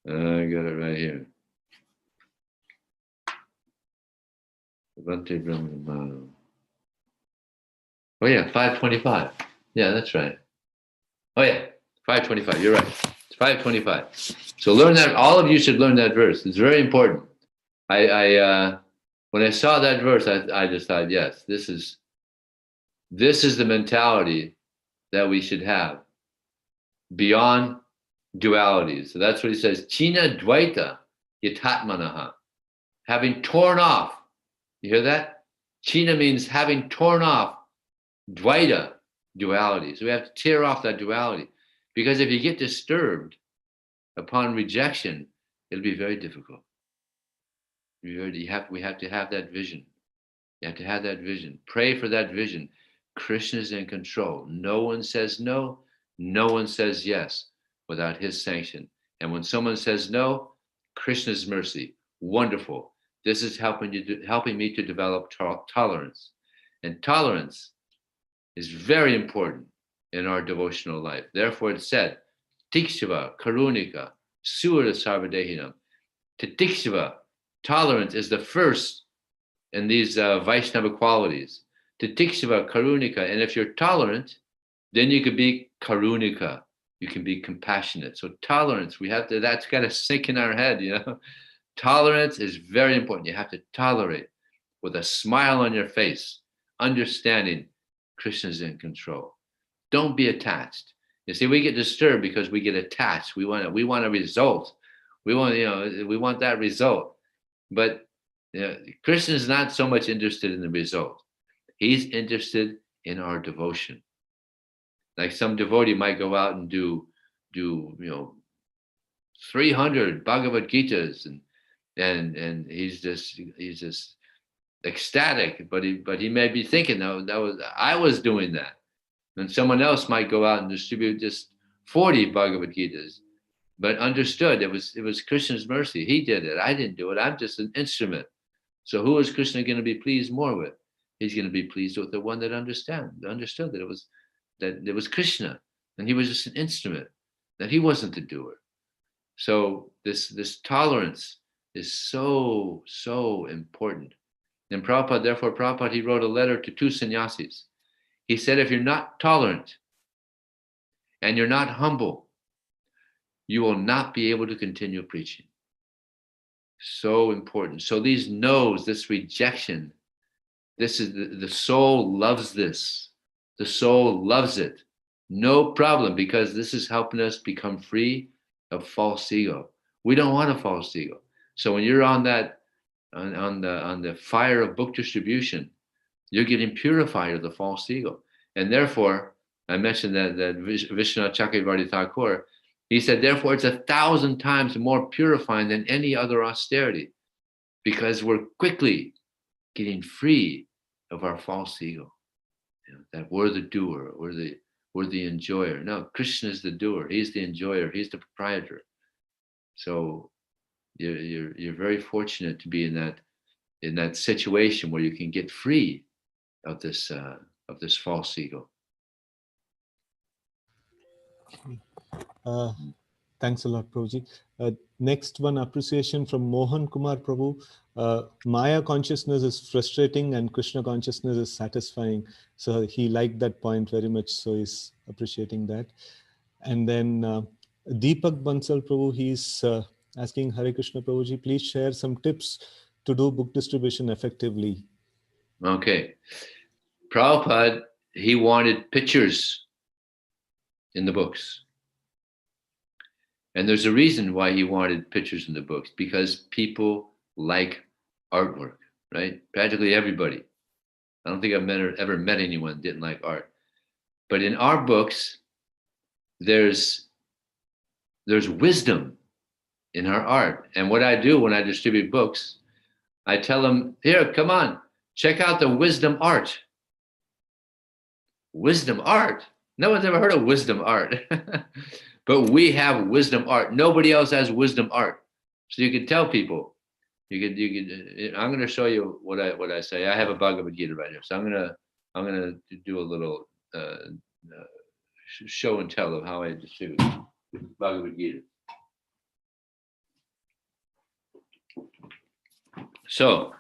I got it right here. Oh yeah, 525. Yeah, that's right. Oh yeah, 525. You're right. It's 525. So learn that. All of you should learn that verse. It's very important. When I saw that verse, I just thought, yes, this is the mentality that we should have beyond dualities. So that's what he says. China Dvaita Yatatmanaha. Having torn off. You hear that? China means having torn off Dvaita, duality. So we have to tear off that duality. Because if you get disturbed upon rejection, it'll be very difficult. We have to have that vision. You have to have that vision. Pray for that vision. Krishna is in control. No one says no. No one says yes without his sanction. And when someone says no, Krishna's mercy. Wonderful. This is helping me to develop tolerance. And tolerance is very important in our devotional life. Therefore, it said, Tikshava, Karunika, Sura Sarvadehinam. Titikshava, tolerance is the first in these Vaishnava qualities. Titikshava, Karunika. And if you're tolerant, then you could be Karunika. You can be compassionate. So tolerance, that's got to sink in our head, you know. Tolerance is very important. You have to tolerate with a smile on your face, understanding Krishna's in control. Don't be attached. You see, we get disturbed because we get attached. We want a result. We want that result. But Krishna is not so much interested in the result. He's interested in our devotion. Like some devotee might go out and do 300 Bhagavad Gitas and he's just ecstatic, but he may be thinking I was doing that. And someone else might go out and distribute just 40 Bhagavad Gitas, but understood it was Krishna's mercy. He did it. I didn't do it. I'm just an instrument. So who is Krishna going to be pleased more with? He's going to be pleased with the one that understood that it was Krishna, and he was just an instrument, that he wasn't the doer. So this tolerance is so important. And Prabhupada, he wrote a letter to two sannyasis. He said, if you're not tolerant and you're not humble, you will not be able to continue preaching. So important. So these no's, this rejection, this is the soul loves this. The soul loves it. No problem, because this is helping us become free of false ego. We don't want a false ego. So when you're on the fire of book distribution, you're getting purified of the false ego. And therefore, I mentioned that Vishwanath Chakravarti Thakur, he said, therefore, it's 1,000 times more purifying than any other austerity, because we're quickly getting free of our false ego. That we're the doer, we're the enjoyer. No, Krishna is the doer. He's the enjoyer. He's the proprietor. So you're very fortunate to be in that situation where you can get free of this false ego. Thanks a lot, Prabhuji. Next one, appreciation from Mohan Kumar Prabhu. Maya consciousness is frustrating and Krishna consciousness is satisfying. So he liked that point very much. So he's appreciating that. And then Deepak Bansal Prabhu, he's asking Hare Krishna Prabhuji, please share some tips to do book distribution effectively. Okay. Prabhupada, he wanted pictures in the books. And there's a reason why he wanted pictures in the books, because people like artwork, right? Practically everybody. I don't think I've ever met anyone that didn't like art. But in our books, there's wisdom in our art. And what I do when I distribute books, I tell them, here, come on, check out the wisdom art. Wisdom art? No one's ever heard of wisdom art. But we have wisdom art. Nobody else has wisdom art. So you can tell people, I'm going to show you what I say. I have a Bhagavad Gita right here. So I'm going to do a little show and tell of how I distribute Bhagavad Gita. So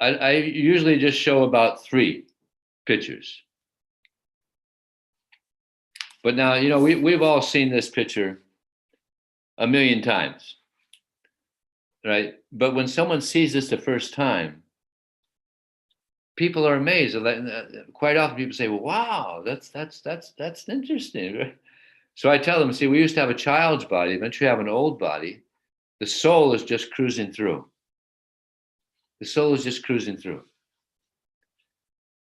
I usually just show about 3 pictures. But now, we've all seen this picture a million times, right? But when someone sees this the first time, people are amazed. Quite often people say, well, wow, that's interesting. Right? So I tell them, see, we used to have a child's body, eventually have an old body. The soul is just cruising through. The soul is just cruising through.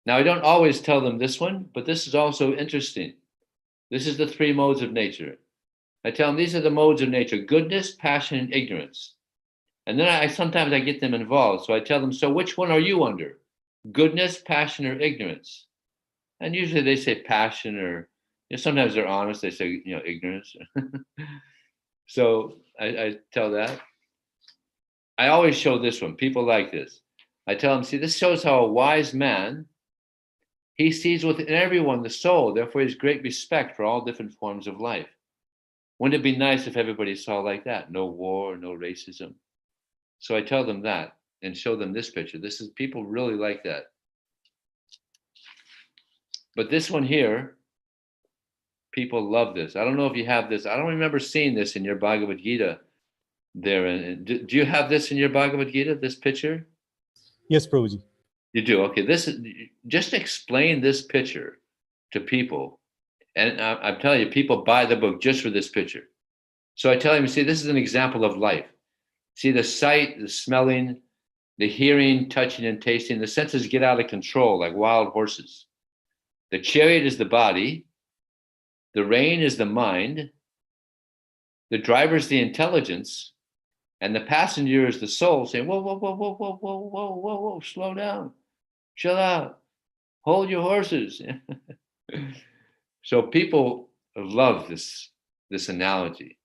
Now, I don't always tell them this one, but this is also interesting. This is the 3 modes of nature. I tell them these are the modes of nature: goodness, passion, and ignorance. And then sometimes I get them involved. So I tell them, so which one are you under? Goodness, passion, or ignorance? And usually they say passion, or sometimes they're honest. They say, ignorance. So I tell that. I always show this one. People like this. I tell them, see, this shows how a wise man, he sees within everyone the soul. Therefore, he has great respect for all different forms of life. Wouldn't it be nice if everybody saw like that? No war, no racism. So I tell them that and show them this picture. People really like that. But this one here, people love this. I don't know if you have this. I don't remember seeing this in your Bhagavad Gita there. And do you have this in your Bhagavad Gita, this picture? Yes, Prabhuji. You do? Okay. Just explain this picture to people. And I'm telling you, people buy the book just for this picture. So I tell them, see, this is an example of life. See, the sight, the smelling, the hearing, touching, and tasting, the senses get out of control like wild horses. The chariot is the body. The rein is the mind. The driver is the intelligence. And the passenger is the soul saying, whoa, whoa, whoa, whoa, whoa, whoa, whoa, whoa, whoa, slow down. Chill out. Hold your horses. So people love this analogy.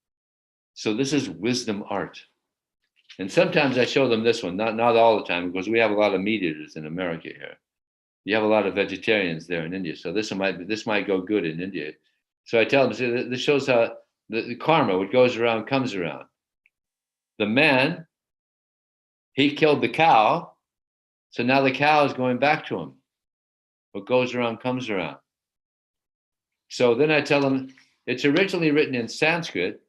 So this is wisdom art. And sometimes I show them this one, not all the time, because we have a lot of meat eaters in America here. You have a lot of vegetarians there in India. So this might go good in India. So I tell them, see, this shows how the karma, what goes around comes around. The man, he killed the cow. So now the cow is going back to him. What goes around comes around. So then I tell them, it's originally written in Sanskrit.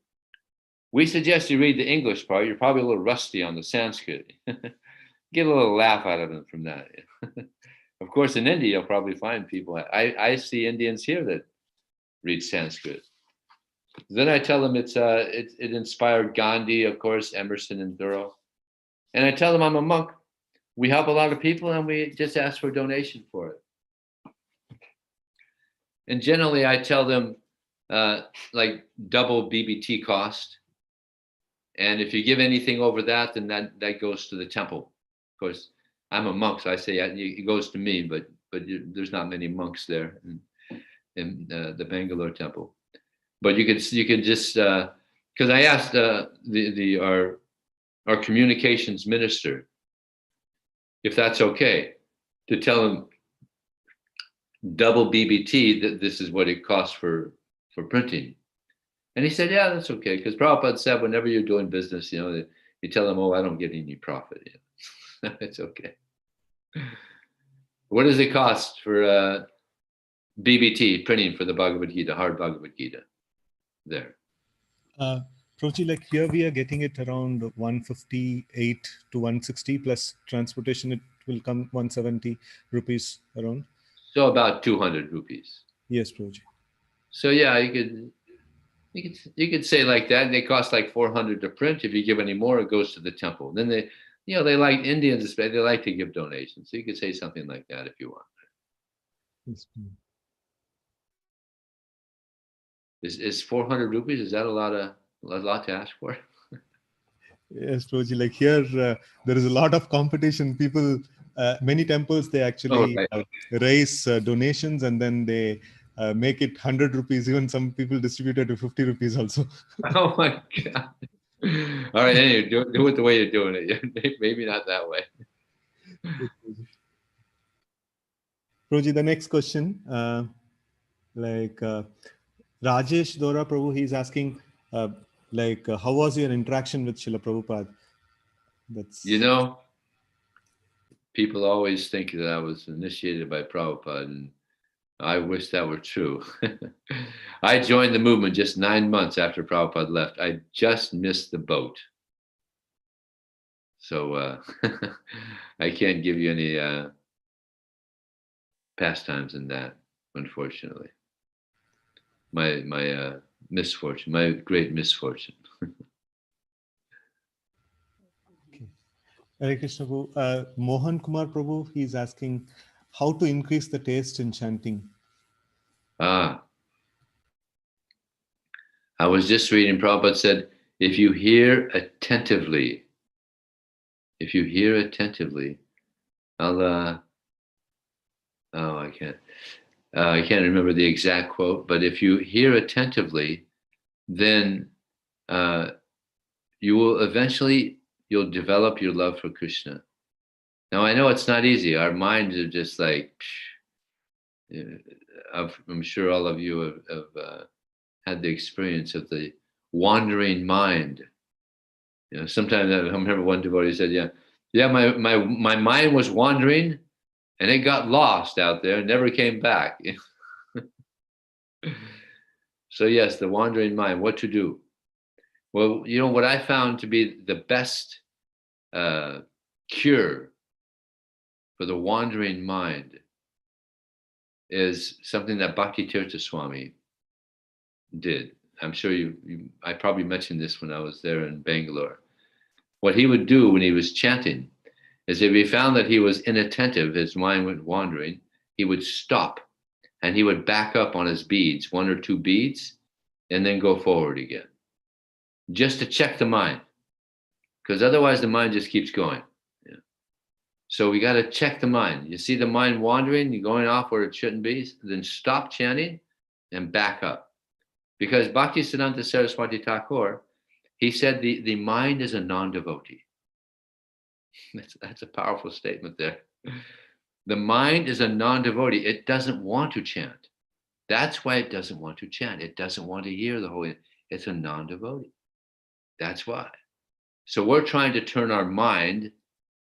We suggest you read the English part. You're probably a little rusty on the Sanskrit. Get a little laugh out of them from that. Of course, in India, you'll probably find people. I see Indians here that read Sanskrit. Then I tell them it inspired Gandhi, of course, Emerson and Thoreau. And I tell them I'm a monk. We help a lot of people and we just ask for a donation for it. And generally I tell them like double BBT cost. And if you give anything over that, then that goes to the temple. Of course, I'm a monk, so I say it goes to me, but there's not many monks there in the Bangalore temple. But you could just because I asked our communications minister if that's okay to tell him double BBT that this is what it costs for printing. And he said, yeah, that's okay. Because Prabhupada said, whenever you're doing business, you tell them, oh, I don't get any profit. It's okay. What does it cost for BBT, printing for the Bhagavad Gita, hard Bhagavad Gita. There. Prabhuji, like here we are getting it around 158 to 160 plus transportation. It will come 170 rupees around. So about 200 rupees. Yes, Prabhuji. So yeah, you could say like that. They cost like 400 to print. If you give any more, it goes to the temple. Then they like Indians, especially, they like to give donations. So you could say something like that if you want. Yes. Is 400 rupees? Is that a lot to ask for? Yes, Prabhuji. Like here, there is a lot of competition. People, many temples, they actually raise donations and then they make it 100 rupees. Even some people distribute it to 50 rupees also. Oh my God. All right, anyway, do it the way you're doing it. Maybe not that way. Prabhuji, the next question, Rajesh Dora Prabhu, he's asking, how was your interaction with Srila Prabhupada? That's... People always think that I was initiated by Prabhupada, and I wish that were true. I joined the movement just 9 months after Prabhupada left. I just missed the boat. So I can't give you any pastimes in that, unfortunately. My misfortune, my great misfortune. Okay. Hare Krishna Prabhu. Mohan Kumar Prabhu, he's asking how to increase the taste in chanting. I was just reading, Prabhupada said, if you hear attentively, I can't remember the exact quote, but if you hear attentively, then you will eventually, you'll develop your love for Krishna. Now, I know it's not easy. Our minds are just like, I'm sure all of you have had the experience of the wandering mind. Sometimes I remember one devotee said, my mind was wandering and it got lost out there and never came back. So yes, the wandering mind, what to do? Well, what I found to be the best cure for the wandering mind is something that Bhakti Tirtha Swami did. I'm sure I probably mentioned this when I was there in Bangalore. What he would do when he was chanting is if he found that he was inattentive, his mind went wandering, he would stop and he would back up on his beads, 1 or 2 beads, and then go forward again, just to check the mind, because otherwise the mind just keeps going. So we got to check the mind. You see the mind wandering, you're going off where it shouldn't be, then stop chanting and back up. Because Bhaktisiddhanta Saraswati Thakur, he said the mind is a non-devotee. That's a powerful statement there. The mind is a non-devotee. It doesn't want to chant. That's why it doesn't want to chant. It doesn't want to hear the holy. It's a non-devotee. That's why. So we're trying to turn our mind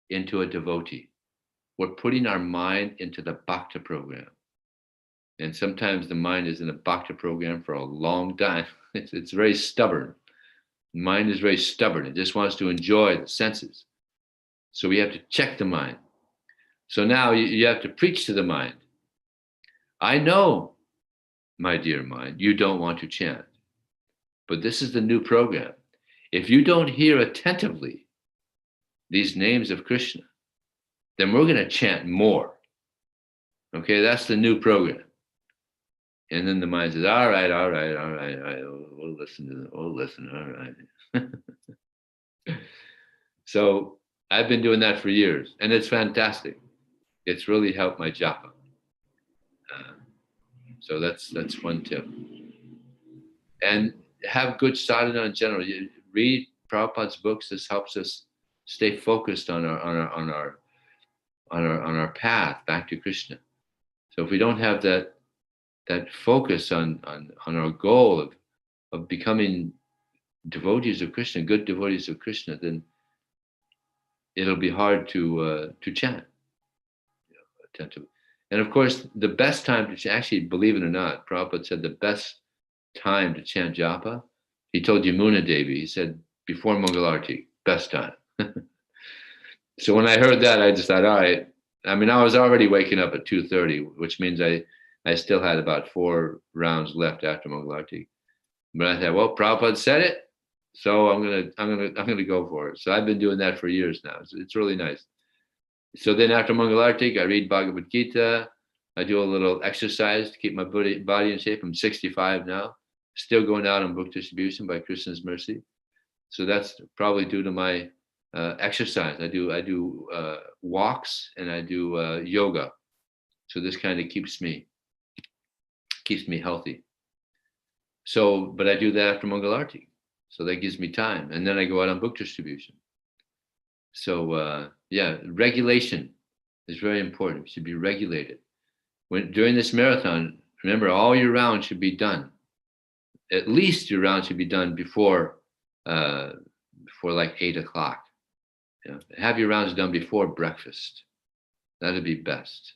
into a devotee. We're putting our mind into the Bhakti program. And sometimes the mind is in the Bhakti program for a long time. It's very stubborn. The mind is very stubborn. It just wants to enjoy the senses. So we have to check the mind. So now you have to preach to the mind. I know, my dear mind, you don't want to chant. But this is the new program. If you don't hear attentively these names of Krishna, then we're going to chant more. Okay, that's the new program. And then the mind says, all right, we'll listen, all right. So I've been doing that for years, and it's fantastic. It's really helped my japa. So that's one tip. And have good sadhana in general. You read Prabhupada's books. This helps us stay focused on our path back to Krishna. So if we don't have that focus on our goal of becoming devotees of Krishna, good devotees of Krishna, then it'll be hard to chant. And of course, the best time to actually, believe it or not, Prabhupada said the best time to chant japa, he told Yamuna Devi, he said, before Mangalarti, best time. So when I heard that, I just thought, all right. I mean, I was already waking up at 2:30, which means I still had about 4 rounds left after Mangalarti. But I thought, well, Prabhupada said it, so I'm gonna go for it. So I've been doing that for years now. It's really nice. So then after Mangalarti, I read Bhagavad Gita. I do a little exercise to keep my body in shape. I'm 65 now, still going out on book distribution by Krishna's mercy. So that's probably due to my exercise. I do walks and I do yoga. So this kind of keeps me healthy. So, but I do that after Mangalarti. So that gives me time. And then I go out on book distribution. So yeah, regulation is very important. It should be regulated. During this marathon, remember, all your rounds should be done. At least your rounds should be done before like 8 o'clock. You know, have your rounds done before breakfast. That'd be best,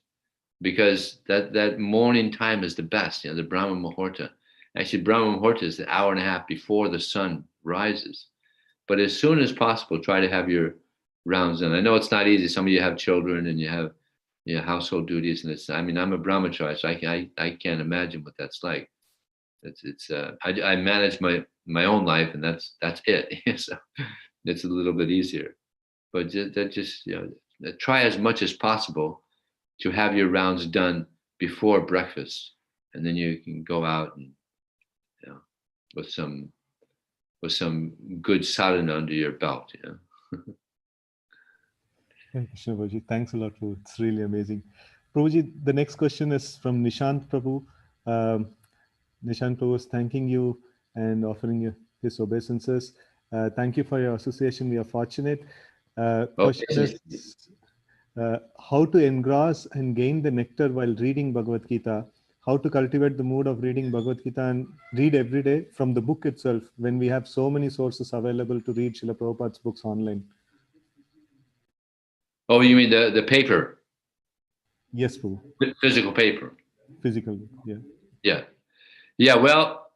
because that morning time is the best. You know, the Brahma Muhurta. Actually, Brahma Muhurta is an hour and a half before the sun rises. But as soon as possible, try to have your rounds done. I know it's not easy. Some of you have children and you have household duties, and I mean, I'm a brahmachari, so I can't imagine what that's like. I manage my own life, and that's it. So it's a little bit easier. But just try as much as possible to have your rounds done before breakfast, and then you can go out and with some good sadhana under your belt. Hey, Krishna Prabhuji, thanks a lot, Prabhu. It's really amazing. Prabhuji, the next question is from Nishant Prabhu. Nishant Prabhu is thanking you and offering you his obeisances. Thank you for your association. We are fortunate. Question is how to engross and gain the nectar while reading Bhagavad Gita. How to cultivate the mood of reading Bhagavad Gita and read every day from the book itself when we have so many sources available to read Srila Prabhupada's books online. Oh, you mean the paper? Yes, Prabhu. Physical paper. Physical, yeah. Yeah. Well,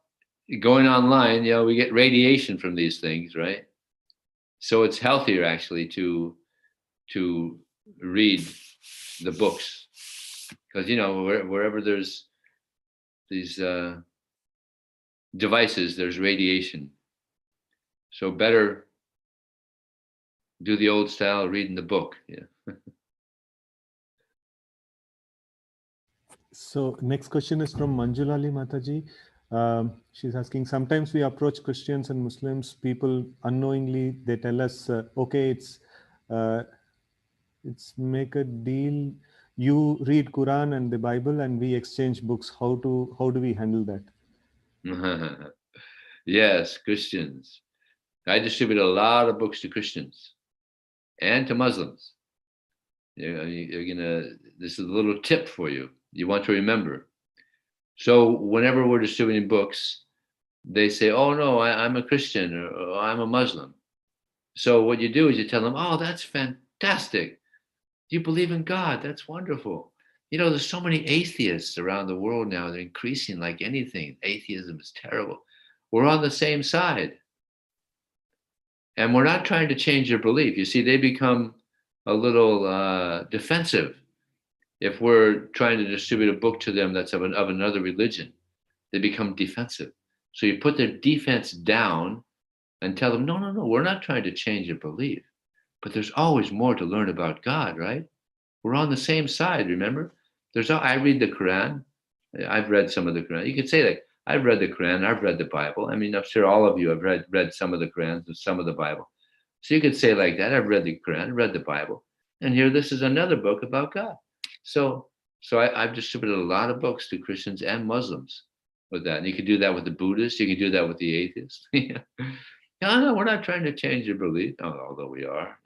going online, we get radiation from these things, right? So it's healthier actually to read the books, because wherever there's these devices, there's radiation. So better do the old style, reading the book. Yeah. So next question is from Manjulali Mataji. She's asking, sometimes we approach Christians and Muslims, people unknowingly, they tell us, okay, it's make a deal. You read Quran and the Bible and we exchange books. How do we handle that? Yes, Christians. I distribute a lot of books to Christians and to Muslims. This is a little tip for you. You want to remember. So whenever we're distributing books, they say, oh no, I'm a Christian or I'm a Muslim. So what you do is you tell them, oh, that's fantastic. You believe in God. That's wonderful. There's so many atheists around the world now. They're increasing like anything. Atheism is terrible. We're on the same side. And we're not trying to change their belief. You see, they become a little defensive if we're trying to distribute a book to them that's of another religion. They become defensive. So you put their defense down and tell them, no, we're not trying to change your belief. But there's always more to learn about God, right? We're on the same side, remember? I read the Quran. I've read some of the Quran. You could say that I've read the Quran, I've read the Bible. I mean, I'm sure all of you have read some of the Qurans and some of the Bible. So you could say like that, I've read the Quran, read the Bible, and here this is another book about God. So I've distributed a lot of books to Christians and Muslims with that. And you can do that with the Buddhists, you can do that with the atheists. No, we're not trying to change your belief, although we are.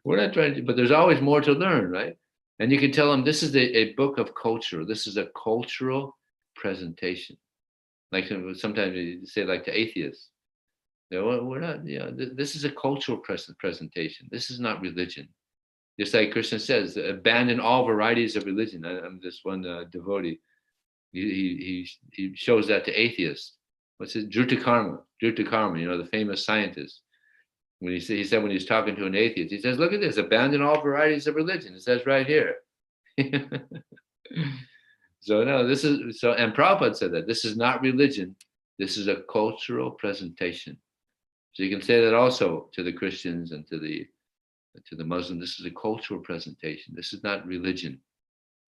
We're not trying to, but there's always more to learn, right? And you can tell them this is a book of culture. This is a cultural presentation. Like sometimes you say, like to atheists, we're not. This is a cultural presentation. This is not religion. Just like Krishna says, abandon all varieties of religion. I'm this one devotee. He shows that to atheists. What's it? Drutakarma, the famous scientist. When he said when he's talking to an atheist, he says, "Look at this, abandon all varieties of religion." It says right here. So no, this is so. And Prabhupada said that this is not religion. This is a cultural presentation. So you can say that also to the Christians and to the Muslims. This is a cultural presentation. This is not religion.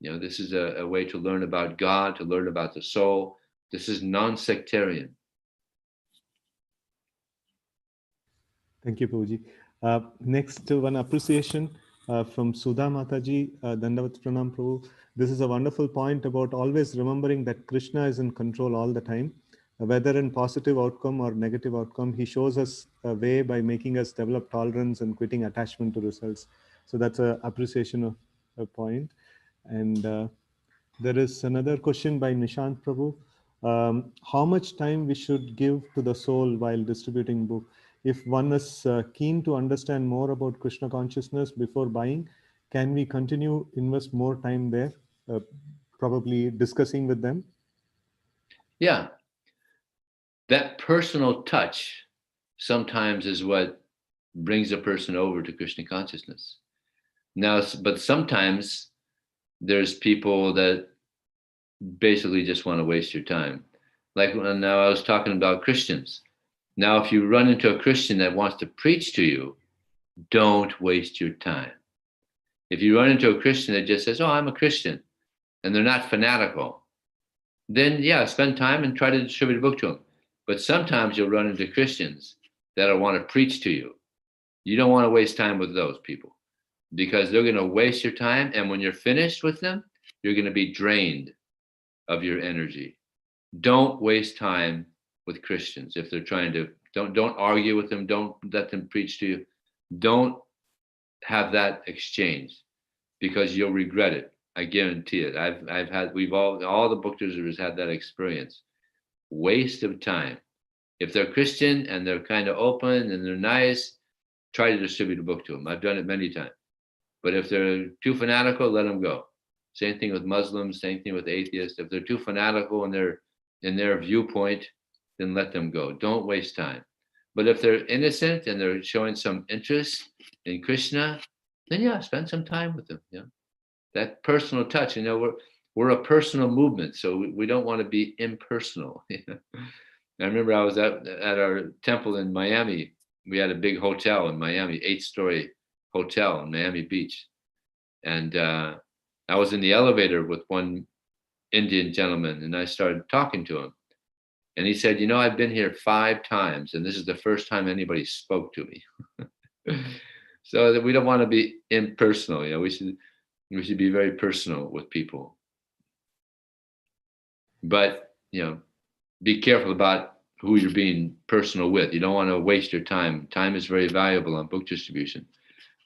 This is a way to learn about God, to learn about the soul. This is non-sectarian. Thank you, Prabhuji. Next, one appreciation from Sudha Mataji, Dandavat Pranam Prabhu. This is a wonderful point about always remembering that Krishna is in control all the time, whether in positive outcome or negative outcome. He shows us a way by making us develop tolerance and quitting attachment to results. So that's an appreciation of a point. And there is another question by Nishant Prabhu. How much time we should give to the soul while distributing book? If one is keen to understand more about Krishna consciousness before buying, can we continue invest more time there, probably discussing with them? Yeah, that personal touch sometimes is what brings a person over to Krishna consciousness. Now, but sometimes there's people that basically just want to waste your time. Like now I was talking about Christians. Now, if you run into a Christian that wants to preach to you, don't waste your time. If you run into a Christian that just says, "Oh, I'm a Christian," and they're not fanatical, then yeah, spend time and try to distribute a book to them. But sometimes you'll run into Christians that'll want to preach to you. You don't want to waste time with those people because they're going to waste your time. And when you're finished with them, you're going to be drained of your energy. Don't waste time with Christians. If they're trying to, don't argue with them. Don't let them preach to you. Don't have that exchange because you'll regret it. I guarantee it. All the book distributors had that experience. Waste of time. If they're Christian and they're kind of open and they're nice, try to distribute a book to them. I've done it many times. But if they're too fanatical, let them go. Same thing with Muslims, same thing with atheists. If they're too fanatical in their viewpoint, then let them go. Don't waste time. But if they're innocent and they're showing some interest in Krishna, then yeah, spend some time with them. Yeah, that personal touch. We're a personal movement, so we don't want to be impersonal. I remember I was at our temple in Miami. We had a big hotel in Miami, 8-story hotel in Miami Beach, and I was in the elevator with one Indian gentleman, and I started talking to him. And he said, "I've been here 5 times, and this is the first time anybody spoke to me." So that we don't want to be impersonal. We should be very personal with people. But be careful about who you're being personal with. You don't want to waste your time. Time is very valuable on book distribution.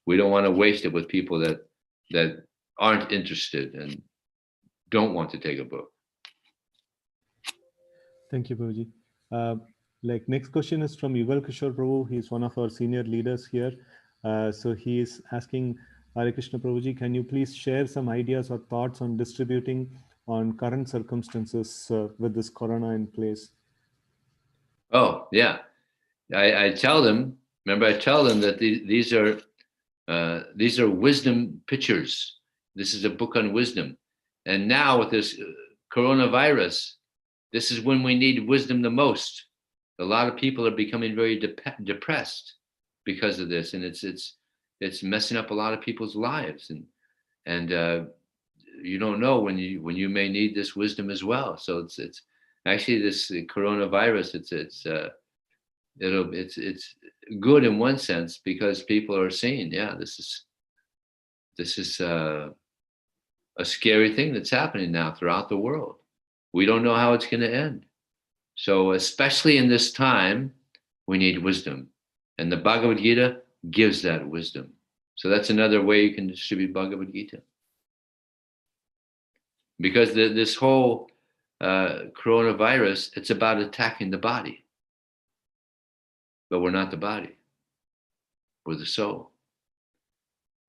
We don't want to waste it with people that aren't interested and don't want to take a book. Thank you, Prabhuji. Next question is from Yugal Kishore Prabhu. He's one of our senior leaders here. So he is asking, Hare Krishna Prabhuji, can you please share some ideas or thoughts on distributing on current circumstances with this corona in place? Oh, yeah. I tell them that these are wisdom pictures. This is a book on wisdom. And now with this coronavirus, this is when we need wisdom the most. A lot of people are becoming very depressed because of this, and it's messing up a lot of people's lives. And you don't know when you may need this wisdom as well. So it's actually this coronavirus. It's good in one sense because people are seeing, yeah, this is a scary thing that's happening now throughout the world. We don't know how it's going to end. So especially in this time, we need wisdom. And the Bhagavad Gita gives that wisdom. So that's another way you can distribute Bhagavad Gita. Because this whole coronavirus, it's about attacking the body. But we're not the body. We're the soul.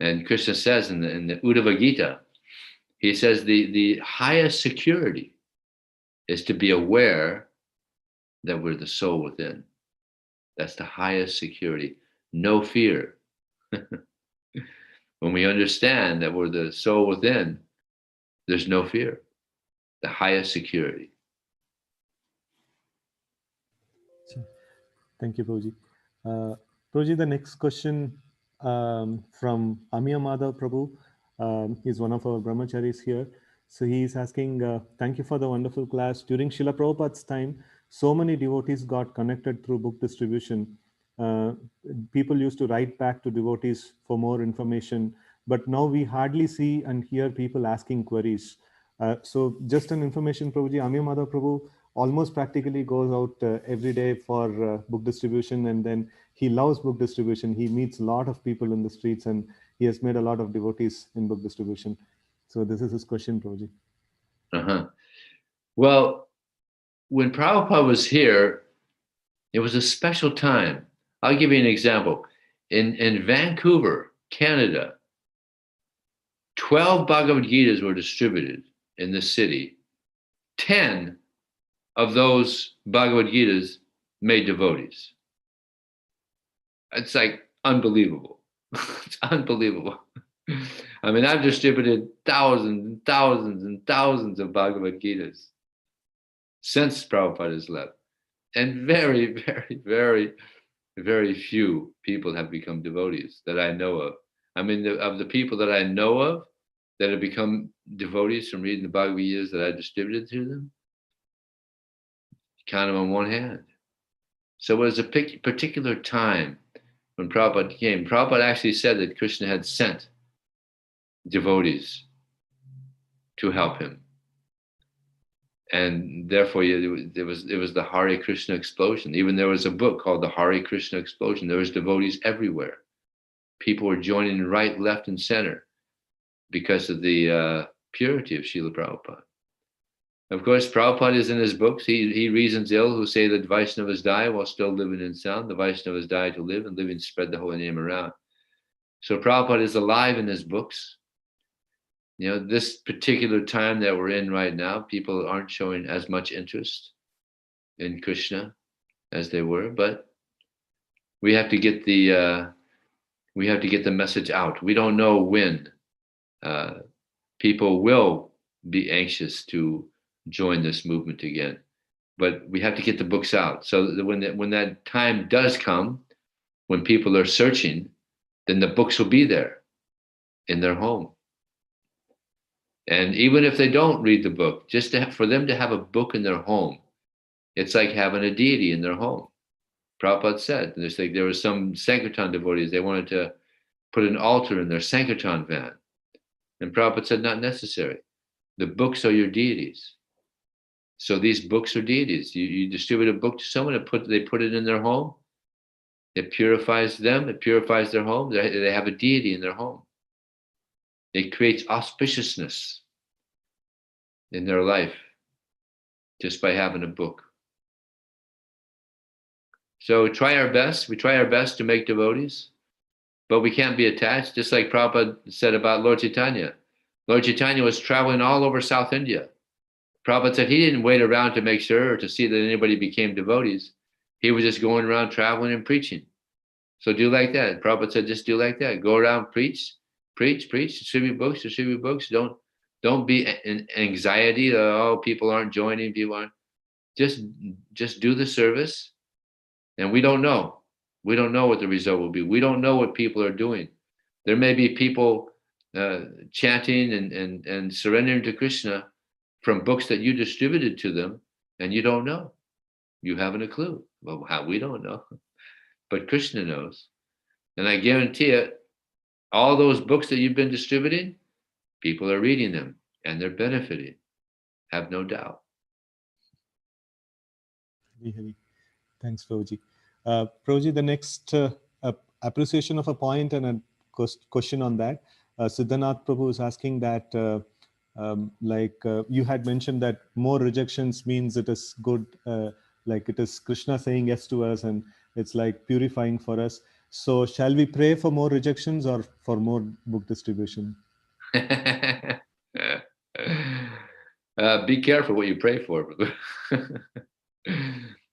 And Krishna says in the Uddhava Gita, he says the highest security is to be aware that we're the soul within. That's the highest security. No fear. When we understand that we're the soul within, there's no fear. The highest security. Thank you, Prabhuji. Prabhuji, the next question from Amiya Madhav Prabhu. He's one of our brahmacharis here. So he's asking, thank you for the wonderful class. During Srila Prabhupada's time, so many devotees got connected through book distribution. People used to write back to devotees for more information, but now we hardly see and hear people asking queries. So just an information, Prabhuji, Amiya Madhav Prabhu almost practically goes out every day for book distribution, and then he loves book distribution. He meets a lot of people in the streets, and he has made a lot of devotees in book distribution. So this is his question, Prabhuji. Well, when Prabhupada was here, it was a special time. I'll give you an example. In Vancouver, Canada, 12 Bhagavad Gitas were distributed in the city. 10 of those Bhagavad Gitas made devotees. It's like unbelievable. It's unbelievable. I mean, I've distributed thousands and thousands and thousands of Bhagavad Gitas since Prabhupada has left. And very, very, very, very few people have become devotees that I know of. I mean, of the people that I know of that have become devotees from reading the Bhagavad Gitas that I distributed to them, count them on one hand. So it was a particular time when Prabhupada came. Prabhupada actually said that Krishna had sent devotees to help him. And therefore, it was the Hare Krishna explosion. Even there was a book called the Hare Krishna Explosion. There was devotees everywhere. People were joining right, left, and center because of the purity of Srila Prabhupada. Of course, Prabhupada is in his books. He reasons ill who say that Vaishnavas die while still living in sound. The Vaishnavas die to live, and living to spread the holy name around. So Prabhupada is alive in his books. You know, this particular time that we're in right now, people aren't showing as much interest in Krishna as they were, but we have to get the message out. We don't know when people will be anxious to join this movement again, but we have to get the books out so that when that time does come, when people are searching, then the books will be there in their home. And even if they don't read the book, just for them to have a book in their home, it's like having a deity in their home. Prabhupada said, there were some Sankirtan devotees, they wanted to put an altar in their Sankirtan van. And Prabhupada said, not necessary. The books are your deities. So these books are deities. You distribute a book to someone, they put it in their home. It purifies them, it purifies their home. They have a deity in their home. It creates auspiciousness in their life just by having a book. So we try our best to make devotees, but we can't be attached, just like Prabhupada said about Lord Chaitanya. Lord Chaitanya was traveling all over South India. Prabhupada said he didn't wait around to make sure or to see that anybody became devotees. He was just going around traveling and preaching. So do like that. Prabhupada said, just do like that. Go around, preach, distribute books. Don't be in anxiety. Oh, people aren't joining. People aren't. Just do the service. And we don't know. We don't know what the result will be. We don't know what people are doing. There may be people chanting and surrendering to Krishna from books that you distributed to them, and you don't know. You haven't a clue. Well, how we don't know. But Krishna knows. And I guarantee it, all those books that you've been distributing, people are reading them and they're benefiting. Have no doubt. Thanks, Prabhuji. Prabhuji, the next appreciation of a point and a question on that. Siddhanath Prabhu is asking that, you had mentioned that more rejections means it is good, like it is Krishna saying yes to us and it's like purifying for us. So shall we pray for more rejections or for more book distribution? Be careful what you pray for.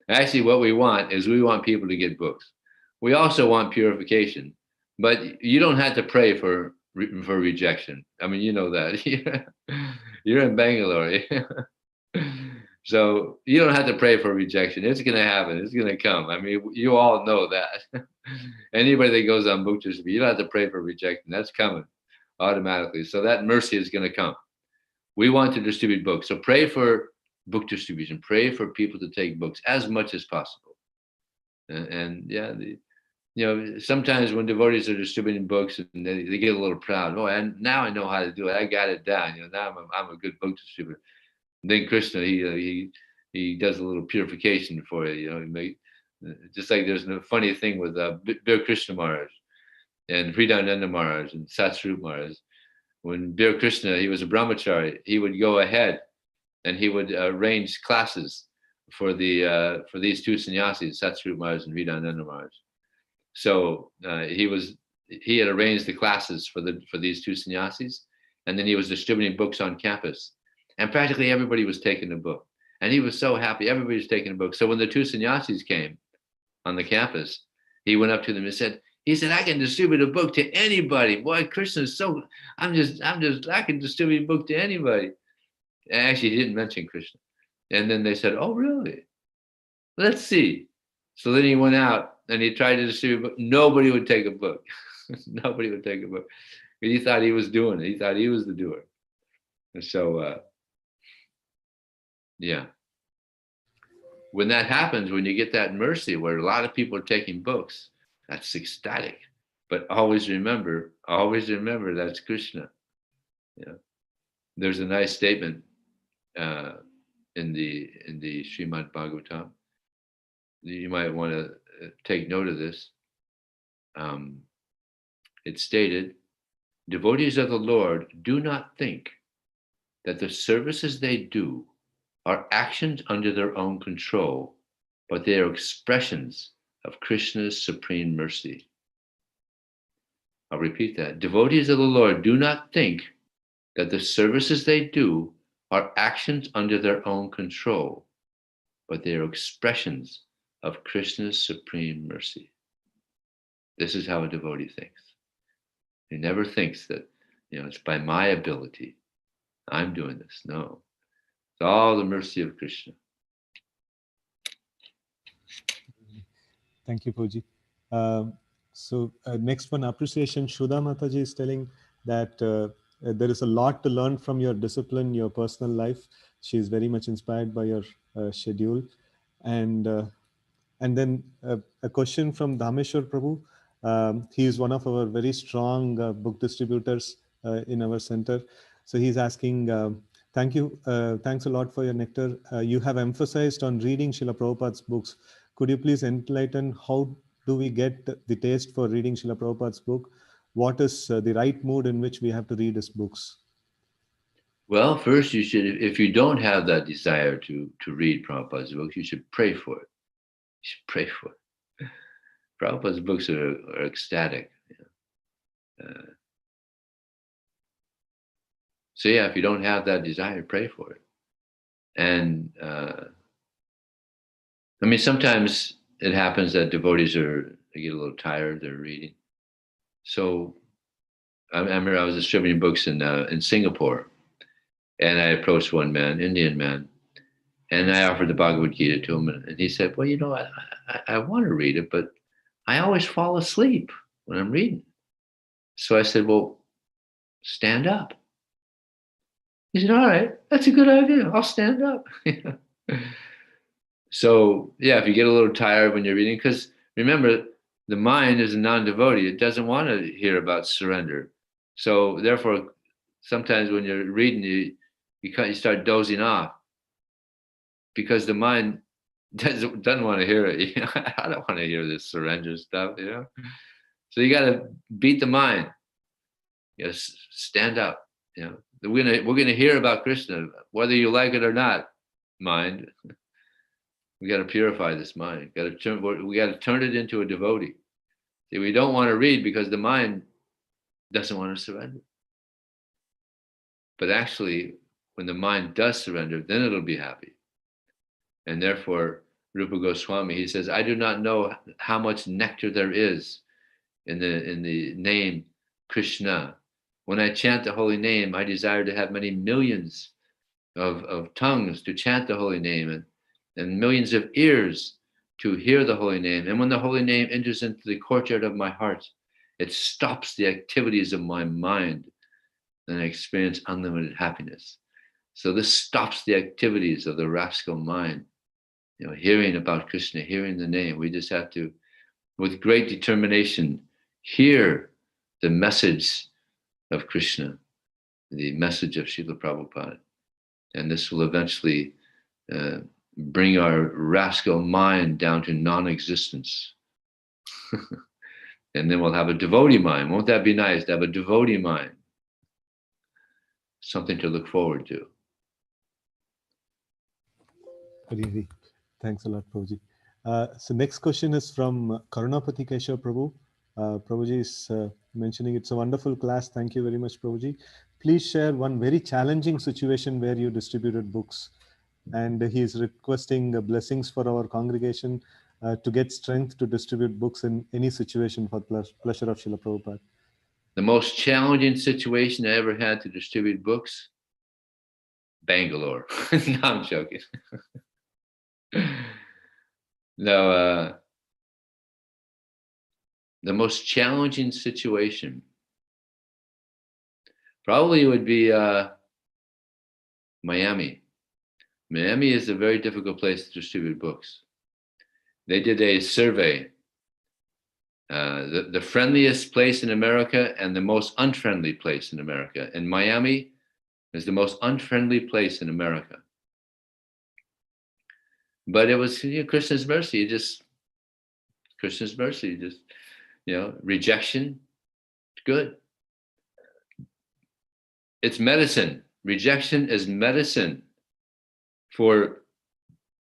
Actually, what we want is we want people to get books. We also want purification, but you don't have to pray for rejection. I mean, you know that. You're in Bangalore. So you don't have to pray for rejection. It's going to happen. It's going to come. I mean, you all know that. Anybody that goes on book distribution, you don't have to pray for rejection. That's coming automatically. So that mercy is going to come. We want to distribute books. So pray for book distribution. Pray for people to take books as much as possible. And yeah, sometimes when devotees are distributing books and they get a little proud. Oh, and now I know how to do it. I got it down. Now I'm a good book distributor. And then Krishna, he does a little purification for you. Just like there's a funny thing with Bir Krishna Maharaj and Hridayananda Maharaj and Satsvarup Maharaj. When Bir Krishna, he was a brahmachari, he would go ahead and he would arrange classes for these two sannyasis, Satsvarup Maharaj and Hridayananda Maharaj. So he had arranged the classes for these two sannyasis, and then he was distributing books on campus, and practically everybody was taking a book, and he was so happy. Everybody was taking a book. So when the two sannyasis came on the campus, he went up to them and said, I can distribute a book to anybody. Boy, Krishna is so, I can distribute a book to anybody. Actually, he didn't mention Krishna. And then they said, oh, really? Let's see. So then he went out and he tried to distribute a book. Nobody would take a book. Nobody would take a book. He thought he was doing it. He thought he was the doer. And so, yeah. When that happens, when you get that mercy where a lot of people are taking books, that's ecstatic. But always remember that's Krishna. Yeah. There's a nice statement in the Srimad Bhagavatam. You might want to take note of this. It's stated, devotees of the Lord do not think that the services they do are actions under their own control, but they are expressions of Krishna's supreme mercy. I'll repeat that. Devotees of the Lord do not think that the services they do are actions under their own control, but they are expressions of Krishna's supreme mercy. This is how a devotee thinks. He never thinks that, it's by my ability I'm doing this. No. It's all the mercy of Krishna. Thank you, Puji. So next one, appreciation. Shudha Mataji is telling that there is a lot to learn from your discipline, your personal life. She is very much inspired by your schedule. And then a question from Dhameshwar Prabhu. He is one of our very strong book distributors in our center. So he's asking, thank you. Thanks a lot for your nectar. You have emphasized on reading Srila Prabhupada's books. Could you please enlighten how do we get the taste for reading Srila Prabhupada's book? What is the right mood in which we have to read his books? Well, first you should, if you don't have that desire to read Prabhupada's books, you should pray for it. You should pray for it. Prabhupada's books are ecstatic. So yeah, if you don't have that desire, pray for it. And sometimes it happens that devotees they get a little tired, they're reading. So I remember I was distributing books in Singapore, and I approached one man, Indian man, and I offered the Bhagavad Gita to him, and he said, well, I want to read it, but I always fall asleep when I'm reading. So I said, well, stand up. He said, all right, that's a good idea. I'll stand up. So yeah, if you get a little tired when you're reading, because remember, the mind is a non-devotee. It doesn't want to hear about surrender. So therefore, sometimes when you're reading, you start dozing off because the mind doesn't want to hear it. I don't want to hear this surrender stuff, So you got to beat the mind. Stand up. We're gonna hear about Krishna, whether you like it or not. Mind. We got to purify this mind. We got to turn it into a devotee. See, we don't want to read because the mind doesn't want to surrender. But actually, when the mind does surrender, then it'll be happy. And therefore, Rupa Goswami, he says, I do not know how much nectar there is in the name Krishna. When I chant the holy name, I desire to have many millions of tongues to chant the holy name and millions of ears to hear the holy name. And when the holy name enters into the courtyard of my heart, it stops the activities of my mind, and I experience unlimited happiness. So this stops the activities of the rascal mind. Hearing about Krishna, hearing the name, we just have to, with great determination, hear the message of Krishna, the message of Srila Prabhupada. And this will eventually bring our rascal mind down to non-existence. And then we'll have a devotee mind. Won't that be nice to have a devotee mind? Something to look forward to. Very easy. Thanks a lot, Prabhuji. So next question is from Karunapati Keshav Prabhu. Prabhuji is mentioning it's a wonderful class. Thank you very much, Prabhuji. Please share one very challenging situation where you distributed books. And he is requesting blessings for our congregation to get strength to distribute books in any situation for pleasure of Srila Prabhupada. The most challenging situation I ever had to distribute books? Bangalore. No, I'm joking. No, the most challenging situation probably would be Miami. Miami is a very difficult place to distribute books. They did a survey, the friendliest place in America and the most unfriendly place in America. And Miami is the most unfriendly place in America. But it was Krishna's mercy, Krishna's mercy, rejection, good. It's medicine. Rejection is medicine for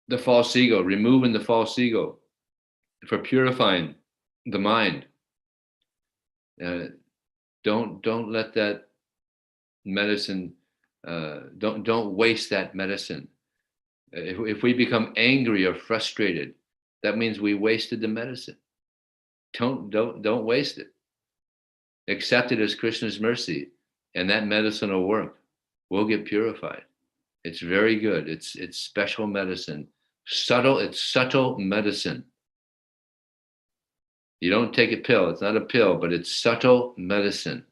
the false ego, removing the false ego, for purifying the mind. Don't let that medicine, don't waste that medicine. If we become angry or frustrated, that means we wasted the medicine. Don't waste it. Accept it as Krishna's mercy, and that medicine will work. We'll get purified. It's very good. It's special medicine. It's subtle medicine. You don't take a pill. It's not a pill, but it's subtle medicine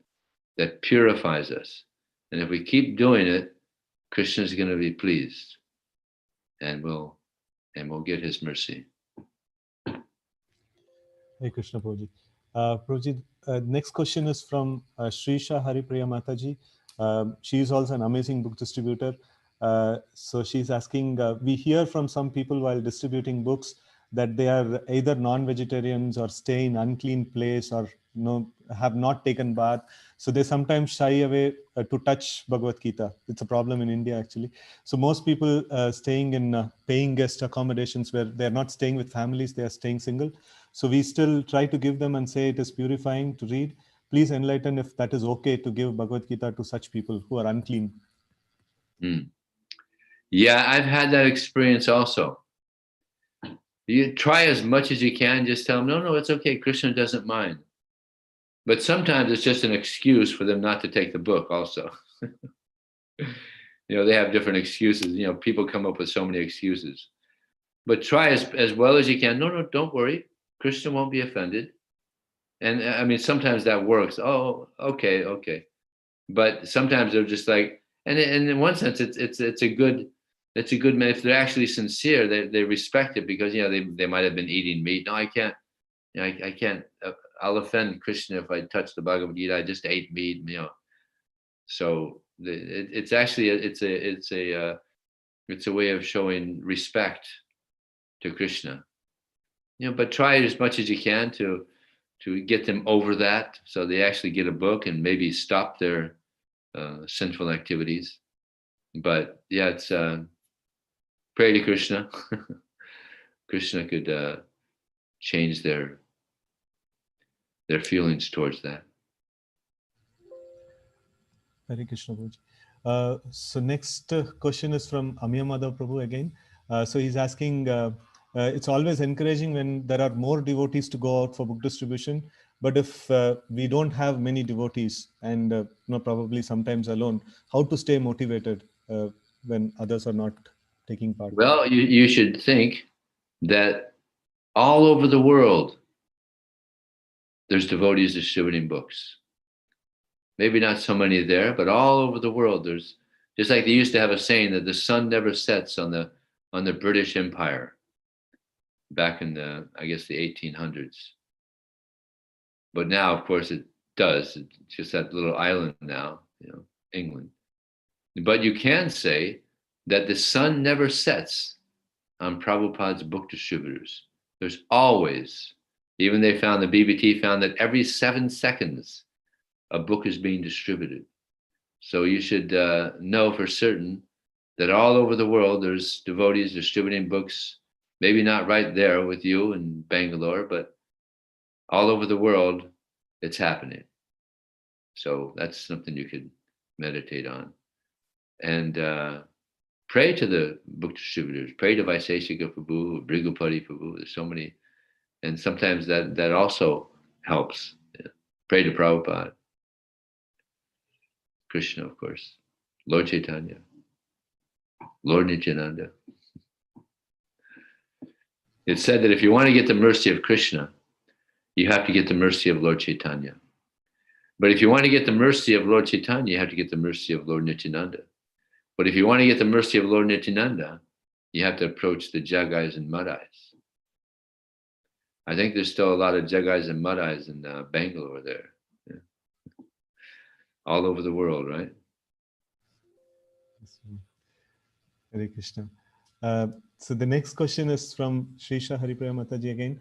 that purifies us. And if we keep doing it, Krishna's going to be pleased. And we'll get his mercy. Hey Krishna Prabhuji. Prabhuji, next question is from Shrisha Haripriya Mataji. She is also an amazing book distributor. So she's asking, we hear from some people while distributing books that they are either non-vegetarians or stay in unclean place or have not taken bath. So they sometimes shy away to touch Bhagavad Gita. It's a problem in India, actually. So most people staying in paying guest accommodations where they're not staying with families, they are staying single. So we still try to give them and say it is purifying to read. Please enlighten if that is okay to give Bhagavad Gita to such people who are unclean. Yeah, I've had that experience also. You try as much as you can, just tell them, no, it's okay. Krishna doesn't mind. But sometimes it's just an excuse for them not to take the book also. They have different excuses. People come up with so many excuses. But try as well as you can. No, don't worry. Krishna won't be offended. And I mean, sometimes that works. Oh, okay. But sometimes they're just like, and in one sense, it's a good, if they're actually sincere, they respect it because, they might have been eating meat. No, I can't, I can't, I'll offend Krishna if I touch the Bhagavad Gita. I just ate meat, So it's actually, it's a way of showing respect to Krishna. But try as much as you can to get them over that, so they actually get a book and maybe stop their sinful activities. But yeah, it's pray to Krishna. Krishna could change their their feelings towards that. Hare Krishna Prabhuji. So next question is from Amya Madhav Prabhu again. So he's asking, it's always encouraging when there are more devotees to go out for book distribution. But if we don't have many devotees and probably sometimes alone, how to stay motivated when others are not taking part? Well, you should think that all over the world, there's devotees distributing books. Maybe not so many there, but all over the world, there's, just like they used to have a saying that the sun never sets on the British Empire back in the, I guess, the 1800s. But now, of course, it does. It's just that little island now, England. But you can say that the sun never sets on Prabhupada's book distributors. There's always, even the BBT found that every 7 seconds, a book is being distributed. So you should know for certain that all over the world, there's devotees distributing books, maybe not right there with you in Bangalore, but all over the world, it's happening. So that's something you could meditate on. And pray to the book distributors, pray to Vaiseshika Prabhu, Brigupati Prabhu, there's so many. And sometimes that also helps. Yeah. Pray to Prabhupada. Krishna, of course. Lord Chaitanya. Lord Nityananda. It's said that if you want to get the mercy of Krishna, you have to get the mercy of Lord Chaitanya. But if you want to get the mercy of Lord Chaitanya, you have to get the mercy of Lord Nityananda. But if you want to get the mercy of Lord Nityananda, you have to approach the Jagais and Madhais. I think there's still a lot of Jagais and Madhais in Bangalore there. Yeah. All over the world, right? Hare Krishna. So the next question is from Shrisha Haripriya Mataji again.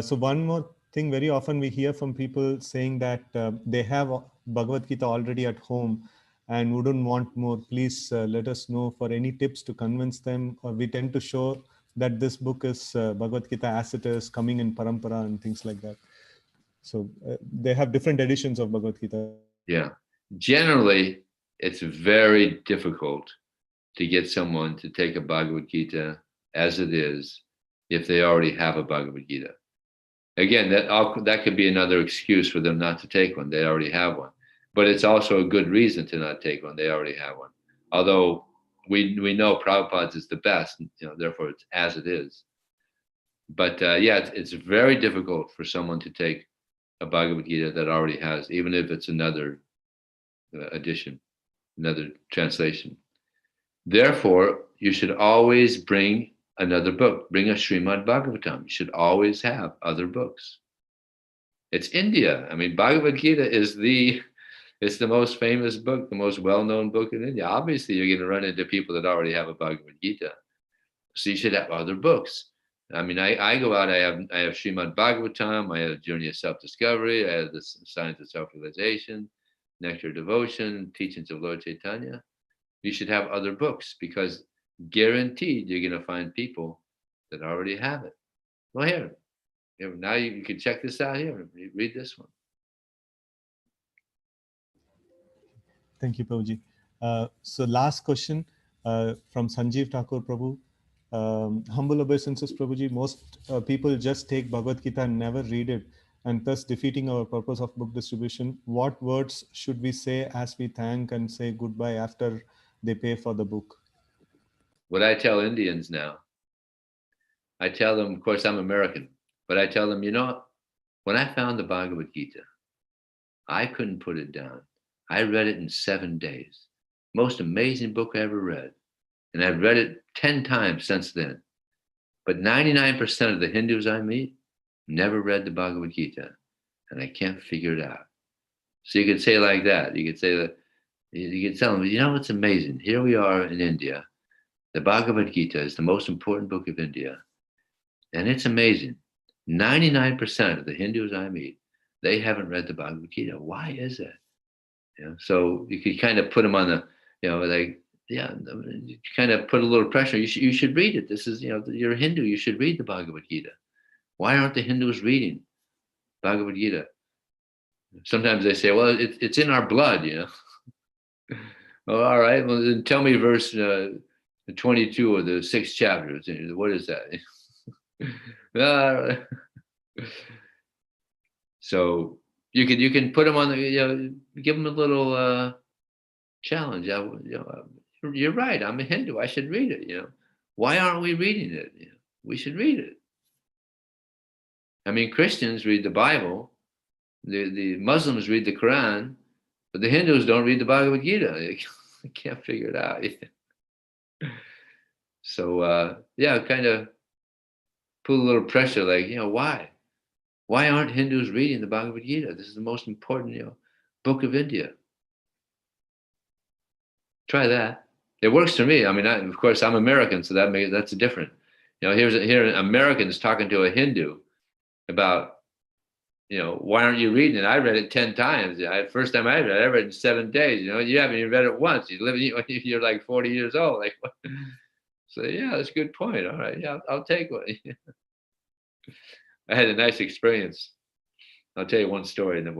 So one more thing, very often we hear from people saying that they have Bhagavad Gita already at home and wouldn't want more. Please let us know for any tips to convince them. Or we tend to show that this book is Bhagavad Gita as it is, coming in Parampara and things like that. So they have different editions of Bhagavad Gita. Yeah. Generally, it's very difficult to get someone to take a Bhagavad Gita as it is if they already have a Bhagavad Gita. Again, that could be another excuse for them not to take one. They already have one. But it's also a good reason to not take one. They already have one. Although we know Prabhupada's is the best, therefore it's as it is. But it's very difficult for someone to take a Bhagavad Gita that already has, even if it's another edition, another translation. Therefore, you should always bring another book. Bring a Srimad Bhagavatam. You should always have other books. It's India. I mean, Bhagavad Gita is it's the most famous book, the most well-known book in India. Obviously, you're going to run into people that already have a Bhagavad Gita. So you should have other books. I mean, I go out, I have Srimad Bhagavatam, I have Journey of Self-Discovery, I have the Science of Self-Realization, Nectar of Devotion, Teachings of Lord Chaitanya. You should have other books because guaranteed you're going to find people that already have it. Well, here now you can check this out here. Read this one. Thank you, Prabhuji. So last question from Sanjeev Thakur Prabhu. Humble obeisances, Prabhuji. Most people just take Bhagavad Gita and never read it, and thus defeating our purpose of book distribution. What words should we say as we thank and say goodbye after they pay for the book? What I tell Indians now, I tell them, of course, I'm American, but I tell them, when I found the Bhagavad Gita, I couldn't put it down. I read it in 7 days. Most amazing book I ever read. And I've read it 10 times since then. But 99% of the Hindus I meet never read the Bhagavad Gita. And I can't figure it out. So you could say like that. You could say that, you could tell them, it's amazing. Here we are in India. The Bhagavad Gita is the most important book of India. And it's amazing. 99% of the Hindus I meet, they haven't read the Bhagavad Gita. Why is that? So you could kind of put them on the, kind of put a little pressure. You should read it. This is, you're a Hindu. You should read the Bhagavad Gita. Why aren't the Hindus reading Bhagavad Gita? Sometimes they say, well, it's in our blood, you know. Oh, all right. Well, then tell me verse 22 of the 6th chapter. What is that? So you can put them on the, give them a little challenge. You're right. I'm a Hindu. I should read it. Why aren't we reading it? We should read it. I mean, Christians read the Bible. The Muslims read the Quran, but the Hindus don't read the Bhagavad Gita. They can't figure it out. So kind of put a little pressure, like, why aren't Hindus reading the Bhagavad Gita? This is the most important, book of India. Try that. It works for me. I mean, of course, I'm American, so that's different. Here an American is talking to a Hindu about, why aren't you reading it? I read it 10 times. First time I read it in 7 days. You haven't even read it once. You're like 40 years old. Like, so yeah, that's a good point. All right, yeah, I'll take one. I had a nice experience. I'll tell you one story, and then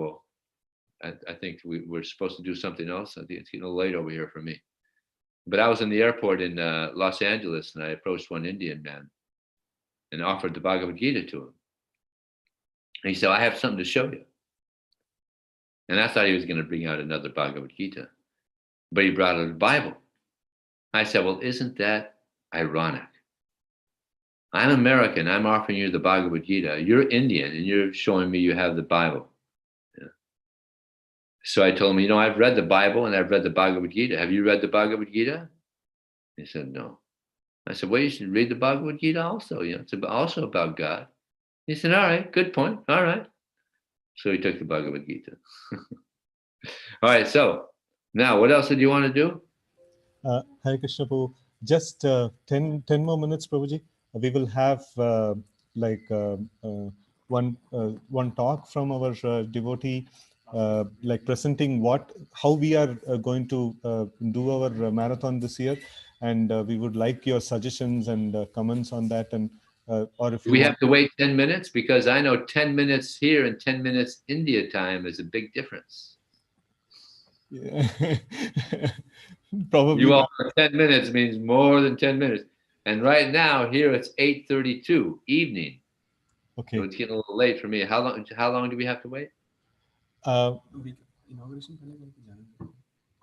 I think we're supposed to do something else. I think it's getting a little late over here for me. But I was in the airport in Los Angeles, and I approached one Indian man and offered the Bhagavad Gita to him. And he said, I have something to show you. And I thought he was going to bring out another Bhagavad Gita, but he brought out a Bible. I said, well, isn't that ironic? I'm American. I'm offering you the Bhagavad Gita. You're Indian, and you're showing me you have the Bible. So I told him, I've read the Bible and I've read the Bhagavad Gita. Have you read the Bhagavad Gita? He said, no. I said, well, you should read the Bhagavad Gita also. It's also about God. He said, all right, good point. All right. So he took the Bhagavad Gita. All right. So now what else did you want to do? Hare Krishna, Prabhu. Just 10 more minutes, Prabhuji. We will have one talk from our devotee, like presenting how we are going to do our marathon this year, and we would like your suggestions and comments on that. And or if we have to wait 10 minutes, because I know 10 minutes here and 10 minutes India time is a big difference. Yeah. Probably you all 10 minutes means more than 10 minutes. And right now here it's 8:32 evening. Okay. So it's getting a little late for me. How long do we have to wait?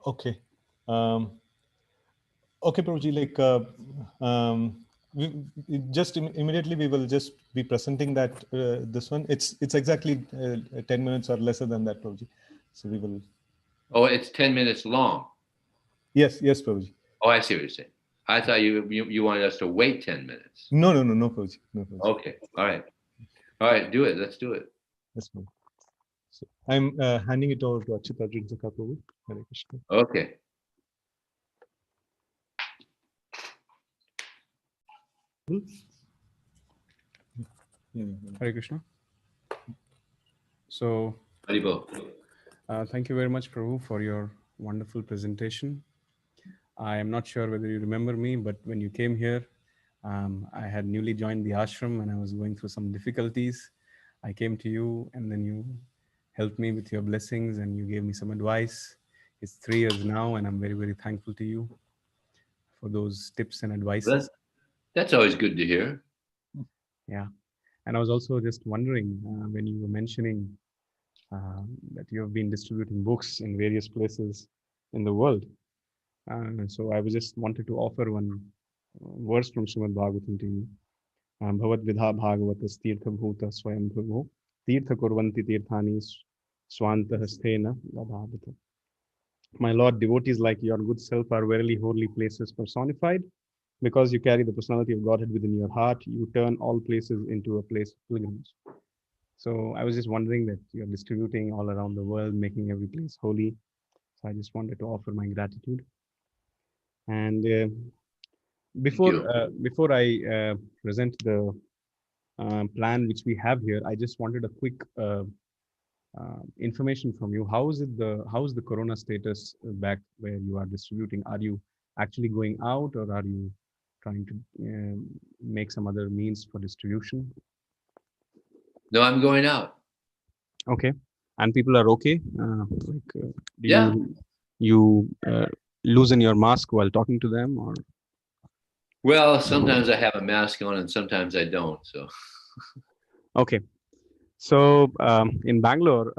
Okay. Okay, Prabhuji, immediately we will just be presenting that this one. It's exactly 10 minutes or lesser than that, Prabhuji. So we will. Oh, it's 10 minutes long. Yes, Prabhuji. Oh, I see what you're saying. I thought you wanted us to wait 10 minutes. No, Prabhuji. No, Prabhuji. Okay, all right, do it. Let's do it. Yes, Prabhuji. So I'm handing it over to Achyuta Saka, Prabhu. Hare Krishna. Okay. Hare Krishna. So, thank you very much, Prabhu, for your wonderful presentation. I am not sure whether you remember me, but when you came here, I had newly joined the ashram and I was going through some difficulties. I came to you and then you helped me with your blessings and you gave me some advice. It's 3 years now and I'm very, very thankful to you for those tips and advices. That's always good to hear. Yeah. And I was also just wondering when you were mentioning that you have been distributing books in various places in the world. So I was just wanted to offer one verse from Srimad Bhagavatam to you. Bhavad vidha bhagavatas tirtha bhuta swayam bhavo tirtha kurvanti tirthani swanta hastena vadhavata. My Lord, devotees like your good self are verily holy places personified. Because you carry the personality of Godhead within your heart, you turn all places into a place of pilgrimage. So I was just wondering that you're distributing all around the world, making every place holy. So I just wanted to offer my gratitude. And before I present the plan which we have here, I just wanted a quick information from you. How's the corona status back where you are distributing? Are you actually going out, or are you trying to make some other means for distribution? No, I'm going out. Okay. and people are okay. Do Yeah. you loosen your mask while talking to them, or? Well, sometimes I have a mask on and sometimes I don't. So Okay. So in Bangalore,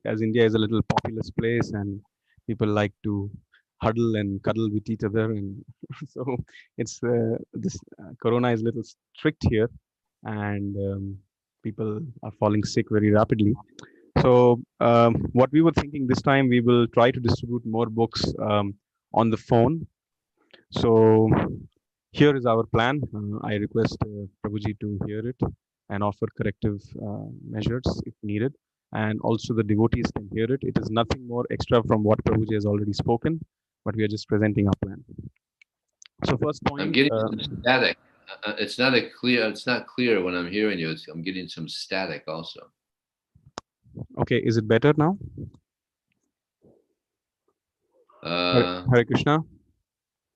as India is a little populous place and people like to huddle and cuddle with each other, and so it's this Corona is a little strict here, and people are falling sick very rapidly. So what we were thinking this time, we will try to distribute more books on the phone. So here is our plan. I request Prabhuji to hear it and offer corrective measures if needed. And also the devotees can hear it. It is nothing more extra from what Prabhuji has already spoken, but we are just presenting our plan. So first I'm point. getting some static. It's not clear when I'm hearing you. I'm getting some static also. Okay, is it better now? Hare Krishna.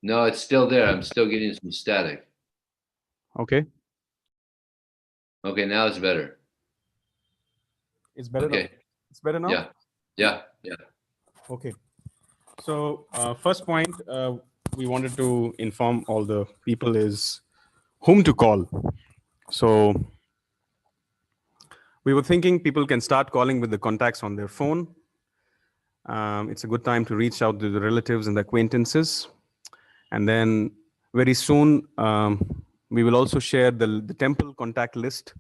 No, it's still there. I'm still getting some static. Okay. Okay, now it's better. It's better Okay. now? It's better now? Yeah. Okay. So first point we wanted to inform all the people is whom to call. So we were thinking people can start calling with the contacts on their phone. It's a good time to reach out to the relatives and the acquaintances. And then very soon, we will also share the temple contact list.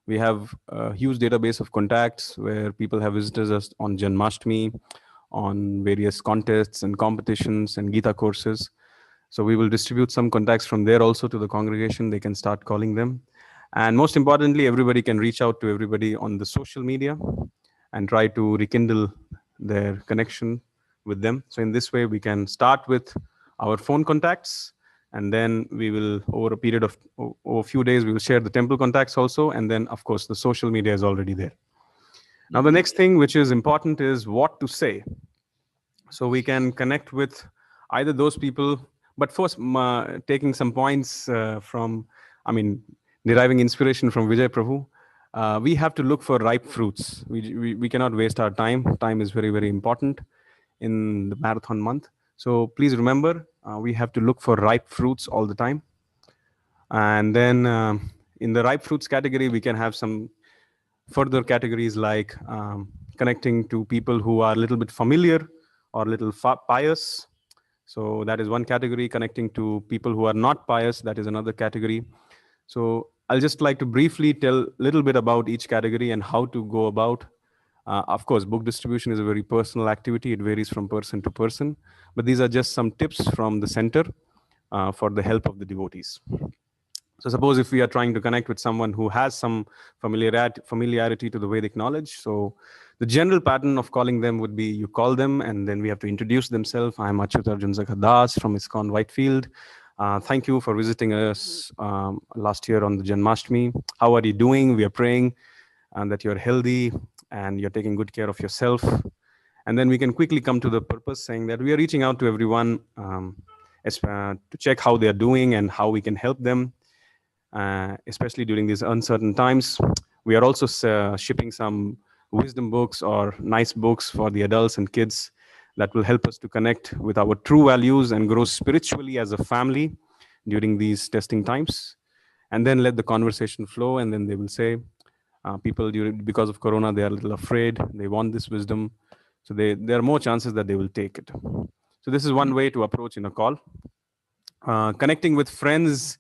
We have a huge database of contacts where people have visited us on Janmashtami, on various contests and competitions and Gita courses. So we will distribute some contacts from there also to the congregation. They can start calling them. And most importantly, everybody can reach out to everybody on the social media and try to rekindle their connection with them. So in this way, we can start with our phone contacts, and then we will, over a period of over a few days, we will share the temple contacts also. And then, of course, the social media is already there. Now, the next thing which is important is what to say. So we can connect with either those people, but first taking some points deriving inspiration from Vijay Prabhu, we have to look for ripe fruits. We cannot waste our time. Time is very, very important in the marathon month. So please remember, we have to look for ripe fruits all the time. And then in the ripe fruits category, we can have some further categories like connecting to people who are a little bit familiar or a little pious. So that is one category. Connecting to people who are not pious, that is another category. So I'll just like to briefly tell a little bit about each category and how to go about. Of course, book distribution is a very personal activity. It varies from person to person. But these are just some tips from the center for the help of the devotees. So suppose if we are trying to connect with someone who has some familiarity to the Vedic knowledge, so the general pattern of calling them would be you call them and then we have to introduce themselves. I'm Achyutarjun Das from ISKCON Whitefield. Thank you for visiting us last year on the Janmashtami. How are you doing? We are praying that you're healthy and you're taking good care of yourself. And then we can quickly come to the purpose, saying that we are reaching out to everyone to check how they are doing and how we can help them. Especially during these uncertain times. We are also shipping some wisdom books or nice books for the adults and kids that will help us to connect with our true values and grow spiritually as a family during these testing times. And then let the conversation flow, and then they will say, people because of Corona, they are a little afraid, they want this wisdom. So there are more chances that they will take it. So this is one way to approach in a call. Connecting with friends,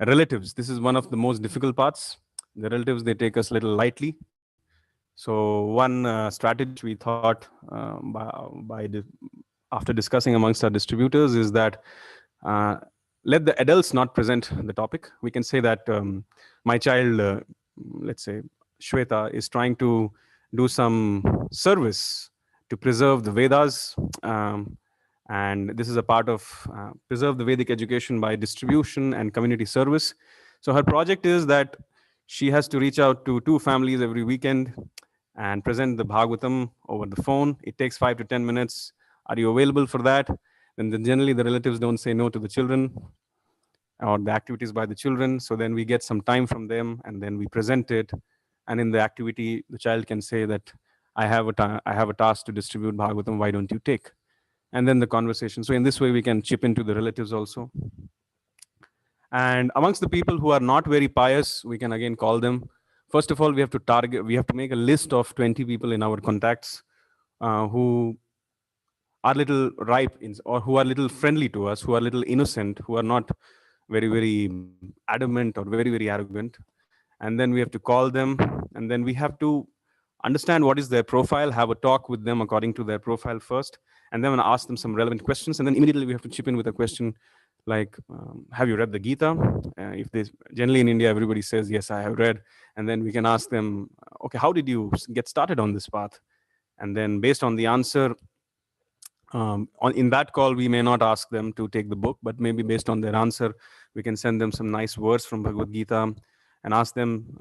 relatives, this is one of the most difficult parts. The relatives, they take us a little lightly. So one strategy we thought after discussing amongst our distributors is that let the adults not present the topic. We can say that my child, let's say Shweta, is trying to do some service to preserve the Vedas. And this is a part of preserve the Vedic education by distribution and community service. So her project is that she has to reach out to 2 families every weekend and present the Bhagavatam over the phone. It takes 5 to 10 minutes. Are you available for that? And then generally the relatives don't say no to the children or the activities by the children. So then we get some time from them and then we present it. And in the activity, the child can say that I have a task to distribute Bhagavatam, why don't you take? And then the conversation. So in this way, we can chip into the relatives also. And amongst the people who are not very pious, we can again call them. First of all, we have to make a list of 20 people in our contacts who are little ripe or who are little friendly to us, who are little innocent, who are not very, very adamant or very, very arrogant. And then we have to call them, and then we have to understand what is their profile, have a talk with them according to their profile first, and then ask them some relevant questions. And then immediately we have to chip in with a question like, have you read the Gita? If they generally in India, everybody says, yes, I have read. And then we can ask them, okay, how did you get started on this path? And then based on the answer, in that call, we may not ask them to take the book, but maybe based on their answer, we can send them some nice words from Bhagavad Gita and ask them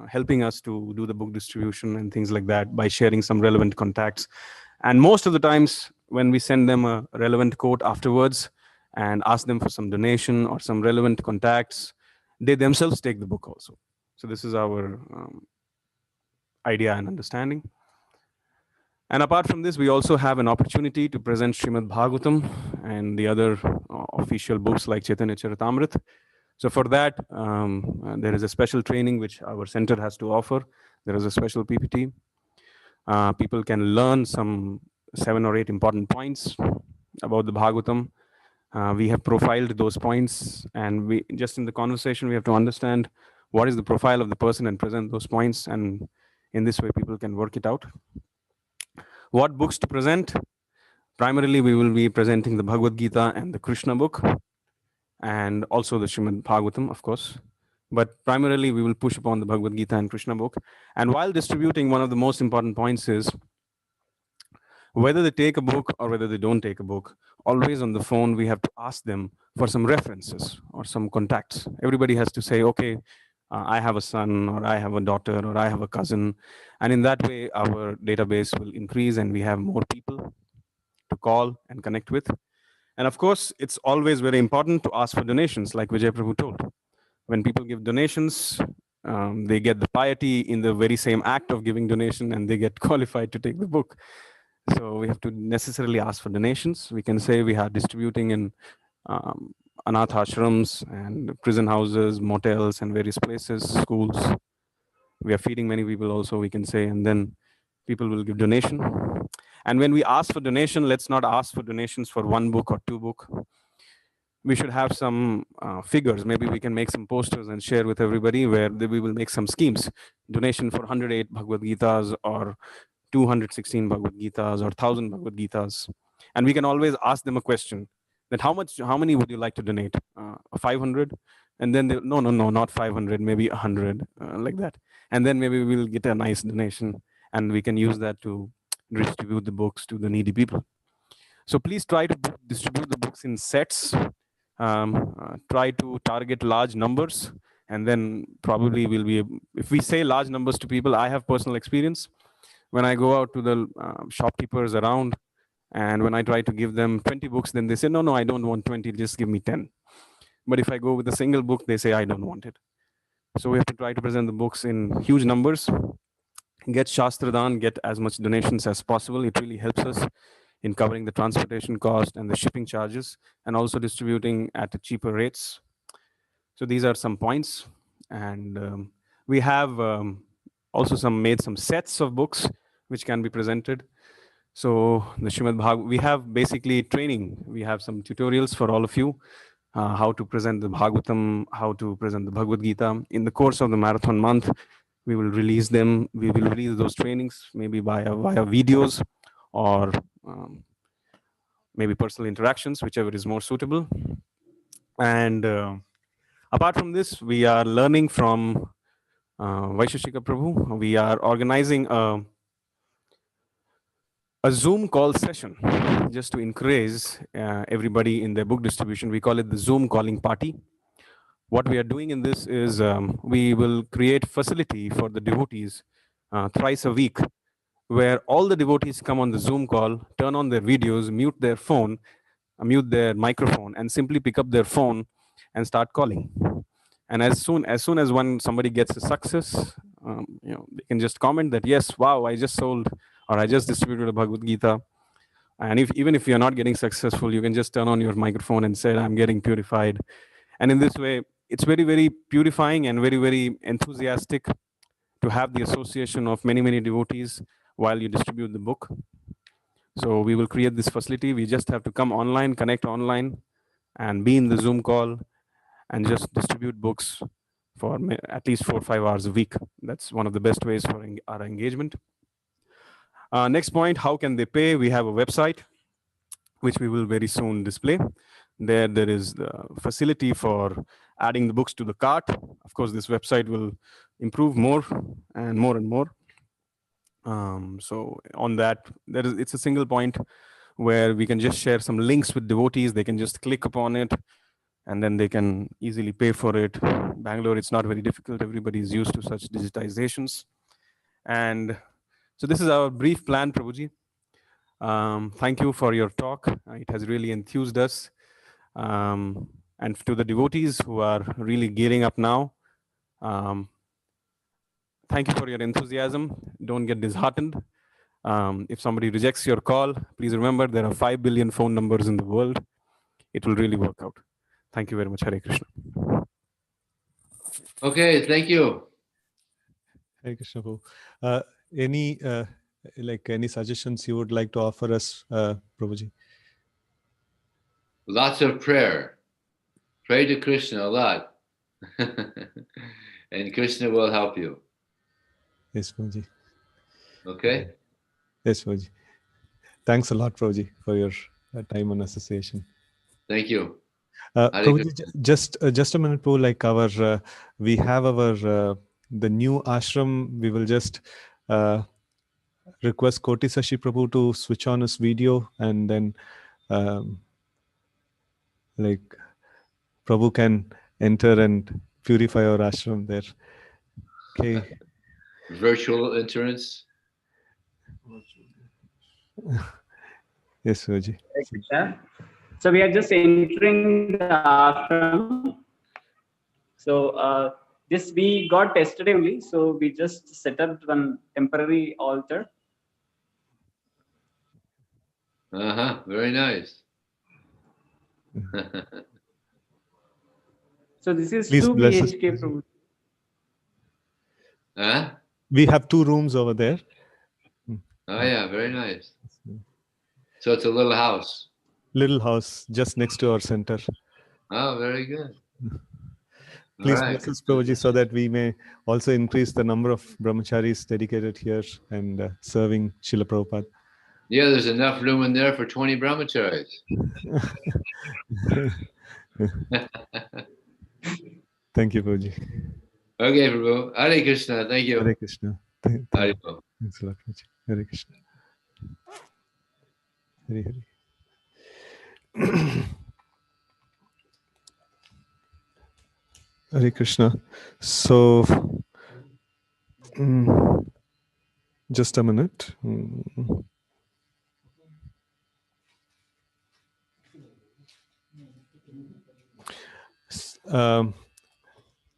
helping us to do the book distribution and things like that by sharing some relevant contacts. And most of the times when we send them a relevant quote afterwards and ask them for some donation or some relevant contacts, they themselves take the book also. So this is our idea and understanding. And apart from this, we also have an opportunity to present Srimad Bhagavatam and the other official books like Chaitanya Charitamrita. So for that, there is a special training which our center has to offer. There is a special PPT. People can learn some 7 or 8 important points about the Bhagavatam. We have profiled those points, and we just in the conversation, we have to understand what is the profile of the person and present those points. And in this way, people can work it out. What books to present? Primarily, we will be presenting the Bhagavad Gita and the Krishna book, and also the Srimad Bhagavatam, of course. But primarily, we will push upon the Bhagavad Gita and Krishna book. And while distributing, one of the most important points is whether they take a book or whether they don't take a book, always on the phone, we have to ask them for some references or some contacts. Everybody has to say, okay, I have a son, or I have a daughter, or I have a cousin. And in that way, our database will increase and we have more people to call and connect with. And of course, it's always very important to ask for donations, like Vijay Prabhu told. When people give donations, they get the piety in the very same act of giving donation, and they get qualified to take the book. So we have to necessarily ask for donations. We can say we are distributing in anath ashrams and prison houses, motels, and various places, schools. We are feeding many people also, we can say, and then people will give donation. And when we ask for donation, let's not ask for donations for 1 book or 2 books. We should have some figures. Maybe we can make some posters and share with everybody where we will make some schemes. Donation for 108 Bhagavad Gitas, or 216 Bhagavad Gitas, or 1000 Bhagavad Gitas. And we can always ask them a question that how many would you like to donate? 500? And then they, no, not 500, maybe 100, like that. And then maybe we'll get a nice donation, and we can use that to distribute the books to the needy people. So please try to distribute the books in sets. Try to target large numbers, and then probably will be, if we say large numbers to people, I have personal experience. When I go out to the shopkeepers around, and when I try to give them 20 books, then they say, no, I don't want 20, just give me 10. But if I go with a single book, they say, I don't want it. So we have to try to present the books in huge numbers, get Shastradan, get as much donations as possible. It really helps us in covering the transportation cost and the shipping charges, and also distributing at cheaper rates. So these are some points. And we have also made some sets of books which can be presented. So the Srimad Bhagavatam, we have basically training. We have some tutorials for all of you, how to present the Bhagavatam, how to present the Bhagavad Gita. In the course of the marathon month, we will release them. We will release those trainings, maybe via videos, or maybe personal interactions, whichever is more suitable. And apart from this, we are learning from Vaisheshika Prabhu. We are organizing a Zoom call session just to encourage everybody in their book distribution. We call it the Zoom calling party. What we are doing in this is we will create facility for the devotees thrice a week, where all the devotees come on the Zoom call, turn on their videos, mute their phone, mute their microphone, and simply pick up their phone and start calling. And as soon as somebody gets a success, they can just comment that, yes, wow, I just sold or I just distributed a Bhagavad Gita. And even if you're not getting successful, you can just turn on your microphone and say, I'm getting purified. And in this way, it's very, very purifying and very, very enthusiastic to have the association of many, many devotees while you distribute the book. So we will create this facility. We just have to come online, connect online, and be in the Zoom call and just distribute books for at least 4 or 5 hours a week. That's one of the best ways for our engagement. Next point, how can they pay? We have a website, which we will very soon display. There is the facility for adding the books to the cart. Of course, this website will improve more and more and more. So on that, it's a single point where we can just share some links with devotees. They can just click upon it, and then they can easily pay for it. Bangalore, it's not very difficult. Everybody is used to such digitizations. And so this is our brief plan, Prabhuji. Thank you for your talk. It has really enthused us. And to the devotees who are really gearing up now, thank you for your enthusiasm. Don't get disheartened. If somebody rejects your call, please remember there are 5 billion phone numbers in the world. It will really work out. Thank you very much. Hare Krishna. Okay, thank you. Hare Krishna, Prabhu. Any suggestions you would like to offer us, Prabhuji? Lots of prayer. Pray to Krishna a lot. And Krishna will help you. Yes, Prabhuji. Okay? Yes, Prabhuji. Thanks a lot, Prabhuji, for your time and association. Thank you. Prabhuji, just a minute, Prabhu. Like we have the new ashram. We will just request Koti Sashi Prabhu to switch on his video, and then Prabhu can enter and purify our ashram there. Okay. Virtual entrance. Yes, Prabhuji. So we are just entering the ashram. So this we got yesterday only. So we just set up one temporary altar. Very nice. So this is Please 2 bless us, BHK. Prabhu. We have 2 rooms over there. Oh yeah, very nice. So it's a little house. Little house just next to our center. Oh, very good. Please bless us, Prabhuji, so that we may also increase the number of brahmacharis dedicated here and serving Srila Prabhupada. Yeah, there's enough room in there for 20 brahmacharis. Thank you, Prabhuji. Okay, Prabhu. Hare Krishna. Thank you. Hare Krishna. Hare Krishna. Thanks a lot, Prabhuji. Hare Krishna. Hare Hare. Hare Krishna. So, just a minute.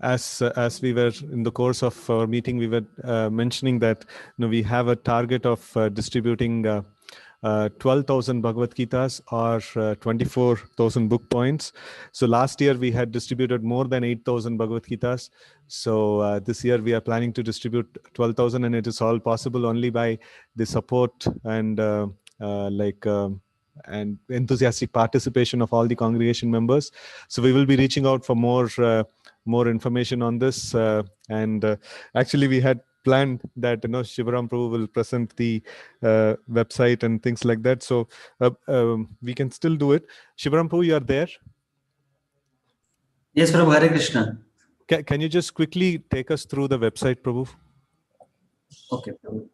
As we were in the course of our meeting, we were mentioning that we have a target of distributing 12,000 Bhagavad Gitas or 24,000 book points. So last year we had distributed more than 8,000 Bhagavad Gitas. So this year we are planning to distribute 12,000, and it is all possible only by the support and and enthusiastic participation of all the congregation members. So we will be reaching out for more information on this. Actually, we had planned that Shivaram Prabhu will present the website and things like that. So we can still do it. Shivaram Prabhu, you are there? Yes, Prabhu. Hare Krishna. Can you just quickly take us through the website, Prabhu? Okay, Prabhu.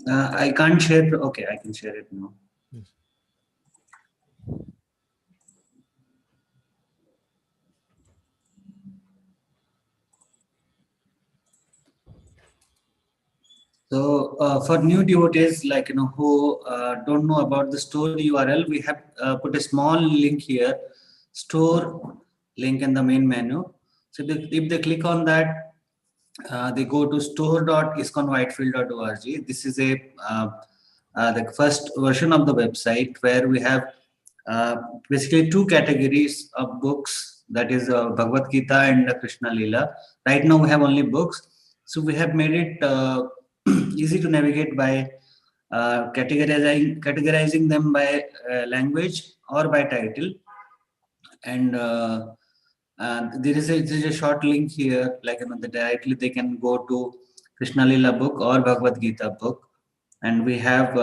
I can't share. Okay, I can share it now. Yes. So for new devotees who don't know about the store URL, we have put a small link here, store link in the main menu. So if they click on that, they go to store.iskonwhitefield.org. This is the first version of the website where we have basically two categories of books, that is Bhagavad Gita and Krishna Lila. Right now we have only books, so we have made it easy to navigate by categorizing them by language or by title. And there is a short link here, like directly they can go to Krishna Lila book or Bhagavad Gita book, and we have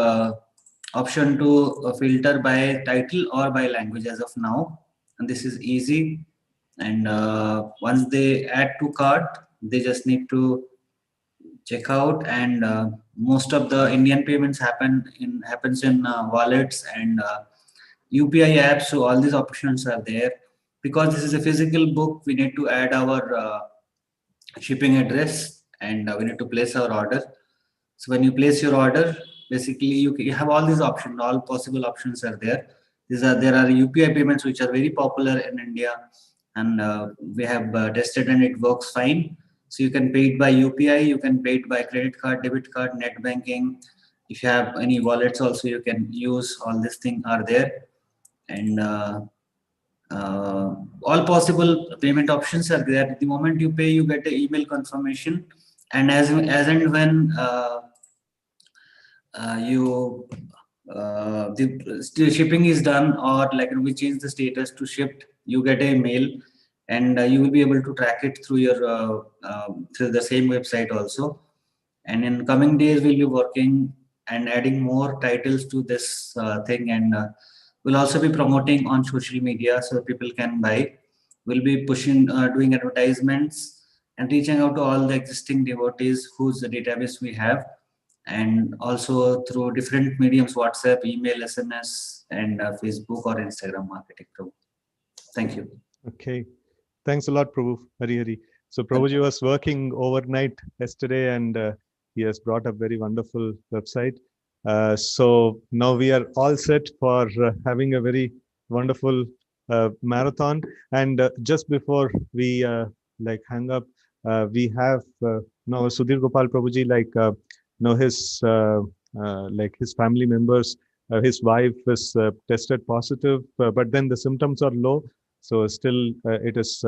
option to filter by title or by language as of now, and this is easy. And once they add to cart, they just need to check out, and most of the Indian payments happens in wallets and UPI apps. So all these options are there. Because this is a physical book, we need to add our shipping address, and we need to place our order. So when you place your order, basically you have all these options, all possible options are there. There are UPI payments which are very popular in India, and we have tested and it works fine. So you can pay it by UPI, you can pay it by credit card, debit card, net banking. If you have any wallets also, you can use. All these things are there, and all possible payment options are there. The moment you pay, you get an email confirmation, and as and when the shipping is done, or like we change the status to shipped, you get a mail, and you will be able to track it through your through the same website also. And in coming days, we'll be working and adding more titles to this thing, and we'll also be promoting on social media so people can buy. We'll be pushing, doing advertisements and reaching out to all the existing devotees whose database we have, and also through different mediums, WhatsApp, email, SMS, and Facebook or Instagram marketing. Thank you. Okay. Thanks a lot, Prabhu. Hari Hari. So Prabhuji was working overnight yesterday, and he has brought up very wonderful website. So now we are all set for having a very wonderful marathon. And just before we hang up, we have now Sudhir Gopal Prabhuji, his his family members, his wife is tested positive, but then the symptoms are low. So still it's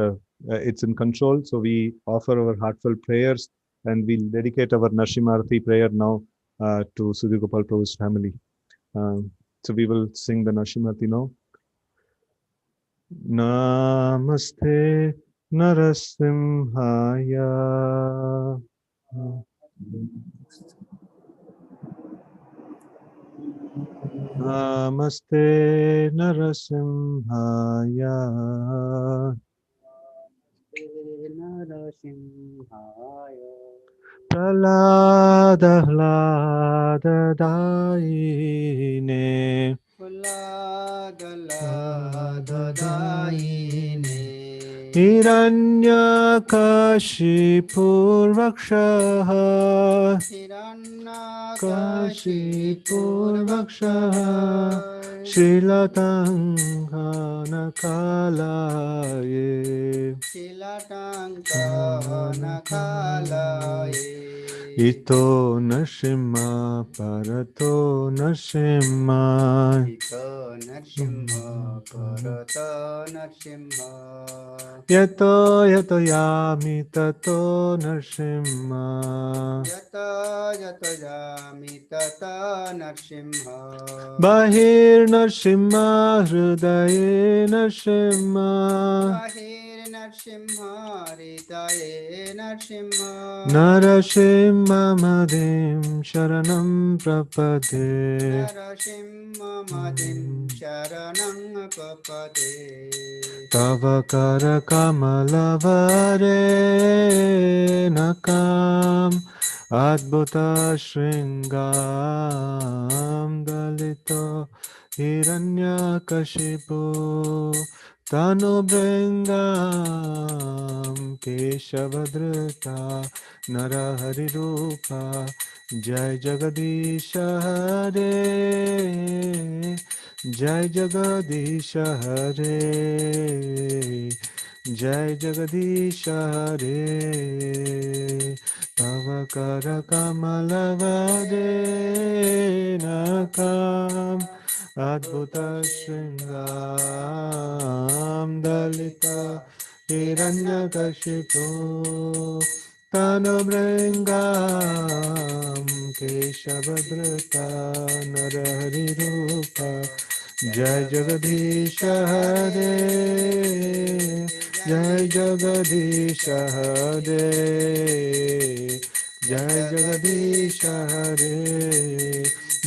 in control. So we offer our heartfelt prayers, and we'll dedicate our Narsimha prayer now to Sudhir Gopal Prabhu's family. So we will sing the Narsimha now. Namaste Narasimhaya. Namaste Narasimhaya. Prahlada hlada daine. Hiranyakashipur vakshaha. Hiranyakashipur vakshaha. Shilatangana kalaye. Shilatangana kalaye. Ito Narsimha Parato Narsimha. Ito Narsimha Parato Narsimha. Yato yato yami tato Narsimha. Yato yato yami tato Narsimha. Bahir Narsimha Hridaye Narsimha. Bahir Narsimha Hridaye Narsimha. Narasimha Madim Sharanam Prapade. Narasimha Madim Sharanam Prapade. Tavakara Kamalavare Nakam Adbhuta Shringam Dalito Hiranyakashipu Tanu Bringam Keshavadruta Narahari Rupa. Jai Jagadisha Hare, Jai Jagadisha Hare, Jai Jagadish Hare, Tava Kara Kamala Vadena Adbhuta Shringam Dalita Hiranyakashipu Tanamringam Keshavadrita Narahari Rupa Jai Jagadish Hare, Jai Jagadish Hare, Jai Jagadish Hare,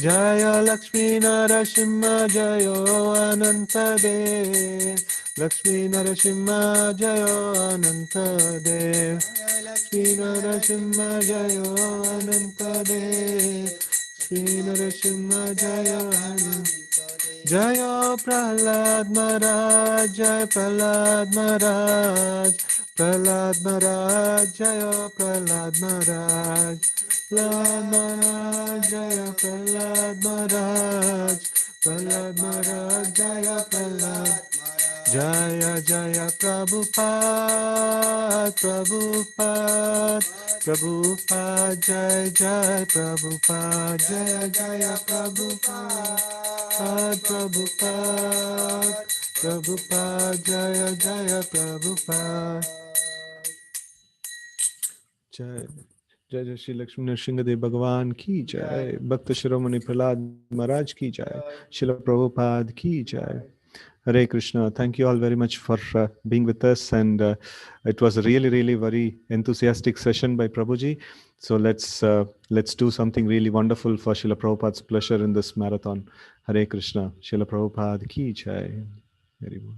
Jaya Lakshmi Narasimha Jayo Anantadev, Lakshmi Narasimha Jayo Anantadev, Lakshmi Narasimha Jayo Anantadev, Lakshmi Narasimha Jayo Anantadev. Jaya Prahlad Maharaj, Jaya Prahlad Maharaj, Prahlad Maharaj, Jaya Prahlad Maharaj, Prahlad Maharaj, Jaya Prahlad Maharaj, Prahlad Maharaj, Jaya Prahlad. Jaya Jaya Prabhupada, Prabhupada, Prabhupada, Jai Jai Prabhupada, Jaya Jaya Prabhupada, Prabhupada, Prabhupada, Jaya Jaya Prabhupada. Jai Jai Jai Shri Lakshmi Nrsimhadev Bhagavan ki Jai, Bhakta Shiromani Prahlad Maharaj ki Jai, Srila Prabhupada ki Jai. Hare Krishna. Thank you all very much for being with us, and it was a really very enthusiastic session by Prabhuji. So let's do something really wonderful for Srila Prabhupada's pleasure in this marathon. Hare Krishna. Srila Prabhupada ki jai. Very well.